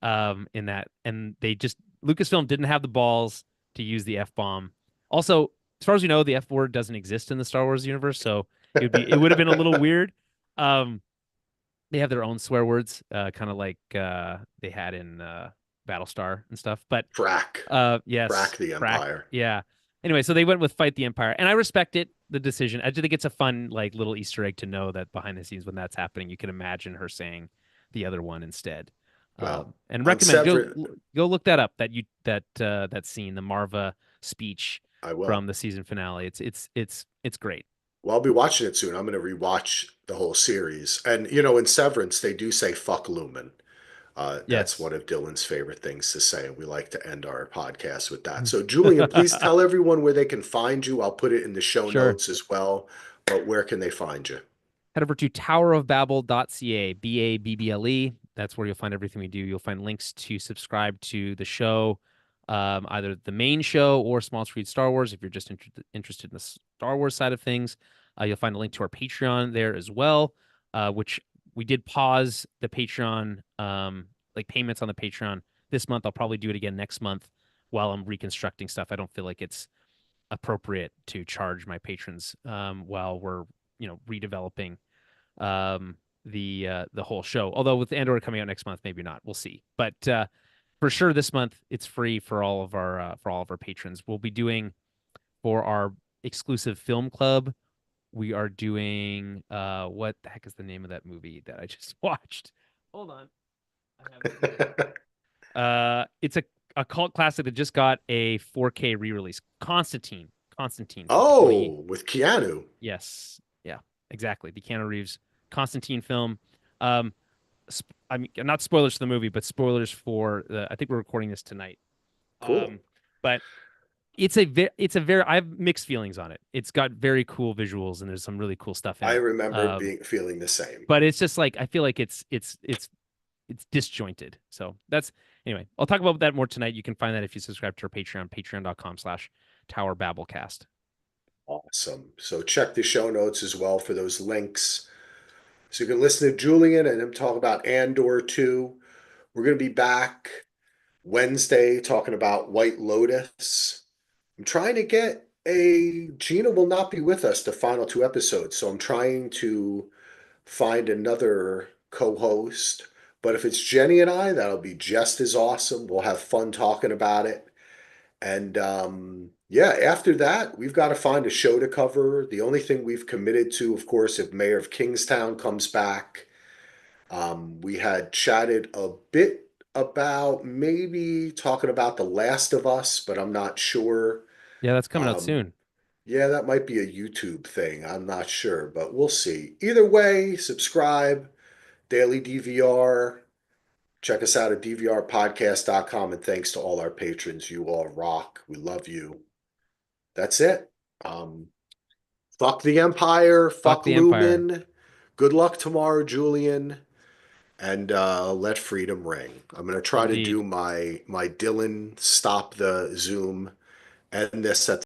[SPEAKER 2] In that and they just Lucasfilm didn't have the balls to use the F bomb. Also, as far as we know, the F word doesn't exist in the Star Wars universe, so it would have been a little weird. Um they have their own swear words, kind of like they had in Battlestar and stuff. But
[SPEAKER 1] Frack.
[SPEAKER 2] yes,
[SPEAKER 1] Frack the
[SPEAKER 2] frack,
[SPEAKER 1] Empire.
[SPEAKER 2] yeah. Anyway, so they went with Fight the Empire, and I respect it, the decision. I do think it's a fun like little Easter egg to know that behind the scenes when that's happening, you can imagine her saying the other one instead.
[SPEAKER 1] Well,
[SPEAKER 2] And
[SPEAKER 1] on
[SPEAKER 2] recommend
[SPEAKER 1] Sever,
[SPEAKER 2] go look that up. That scene, the Marva speech
[SPEAKER 1] I will.
[SPEAKER 2] from the season finale. It's great.
[SPEAKER 1] Well, I'll be watching it soon. I'm going to rewatch the whole series. And, you know, in Severance, they do say fuck Lumen. That's
[SPEAKER 2] Yes.
[SPEAKER 1] one of Dylan's favorite things to say. We like to end our podcast with that. So, Julian, please tell everyone where they can find you. I'll put it in the show
[SPEAKER 2] Sure.
[SPEAKER 1] notes as well. But where can they find you?
[SPEAKER 2] Head over to towerofbabble.ca, Babble. That's where you'll find everything we do. You'll find links to subscribe to the show, either the main show or Small Screen Star Wars if you're just interested in the Star Wars side of things. You'll find a link to our Patreon there as well, which we did pause the Patreon, like payments on the Patreon this month. I'll probably do it again next month while I'm reconstructing stuff. I don't feel like it's appropriate to charge my patrons while we're redeveloping the whole show. Although with Andor coming out next month, maybe not. We'll see. But for sure, this month it's free for all of our patrons. We'll be doing for our exclusive film club. We are doing what the heck is the name of that movie that I just watched? Hold on, I have it here. It's a cult classic that just got a 4K re-release. Constantine from 20.
[SPEAKER 1] Oh, with Keanu.
[SPEAKER 2] Yes, yeah, exactly. The Keanu Reeves Constantine film. Um, I mean, not spoilers for the movie, but spoilers for the. I think we're recording this tonight.
[SPEAKER 1] Cool.
[SPEAKER 2] Um, but it's a very. I have mixed feelings on it. It's got very cool visuals and there's some really cool stuff in
[SPEAKER 1] I
[SPEAKER 2] it.
[SPEAKER 1] remember being feeling the same.
[SPEAKER 2] But it's just like I feel like it's disjointed. So that's anyway. I'll talk about that more tonight. You can find that if you subscribe to our Patreon, patreon.com/Tower Babblecast.
[SPEAKER 1] Awesome. So check the show notes as well for those links. So you can listen to Julian and him talk about Andor 2. We're going to be back Wednesday talking about White Lotus. I'm trying to get a Gina will not be with us the final two episodes, so I'm trying to find another co-host. But if it's Jenny and I, that'll be just as awesome. We'll have fun talking about it. And yeah, after that, we've got to find a show to cover. The only thing we've committed to, of course, if Mayor of Kingstown comes back, we had chatted a bit about maybe talking about The Last of Us, but I'm not sure.
[SPEAKER 2] Yeah, that's coming out
[SPEAKER 1] Um,
[SPEAKER 2] soon.
[SPEAKER 1] yeah, that might be a YouTube thing. I'm not sure, but we'll see. Either way, subscribe, Daily DVR. Check us out at dvrpodcast.com. And thanks to all our patrons. You all rock. We love you. That's it. Um, Fuck the Empire.
[SPEAKER 2] Fuck
[SPEAKER 1] Fuck
[SPEAKER 2] the Empire.
[SPEAKER 1] Lumen. Good luck tomorrow, Julian. And let freedom ring. I'm gonna try to do
[SPEAKER 2] Indeed.
[SPEAKER 1] my Dylan stop the Zoom and this at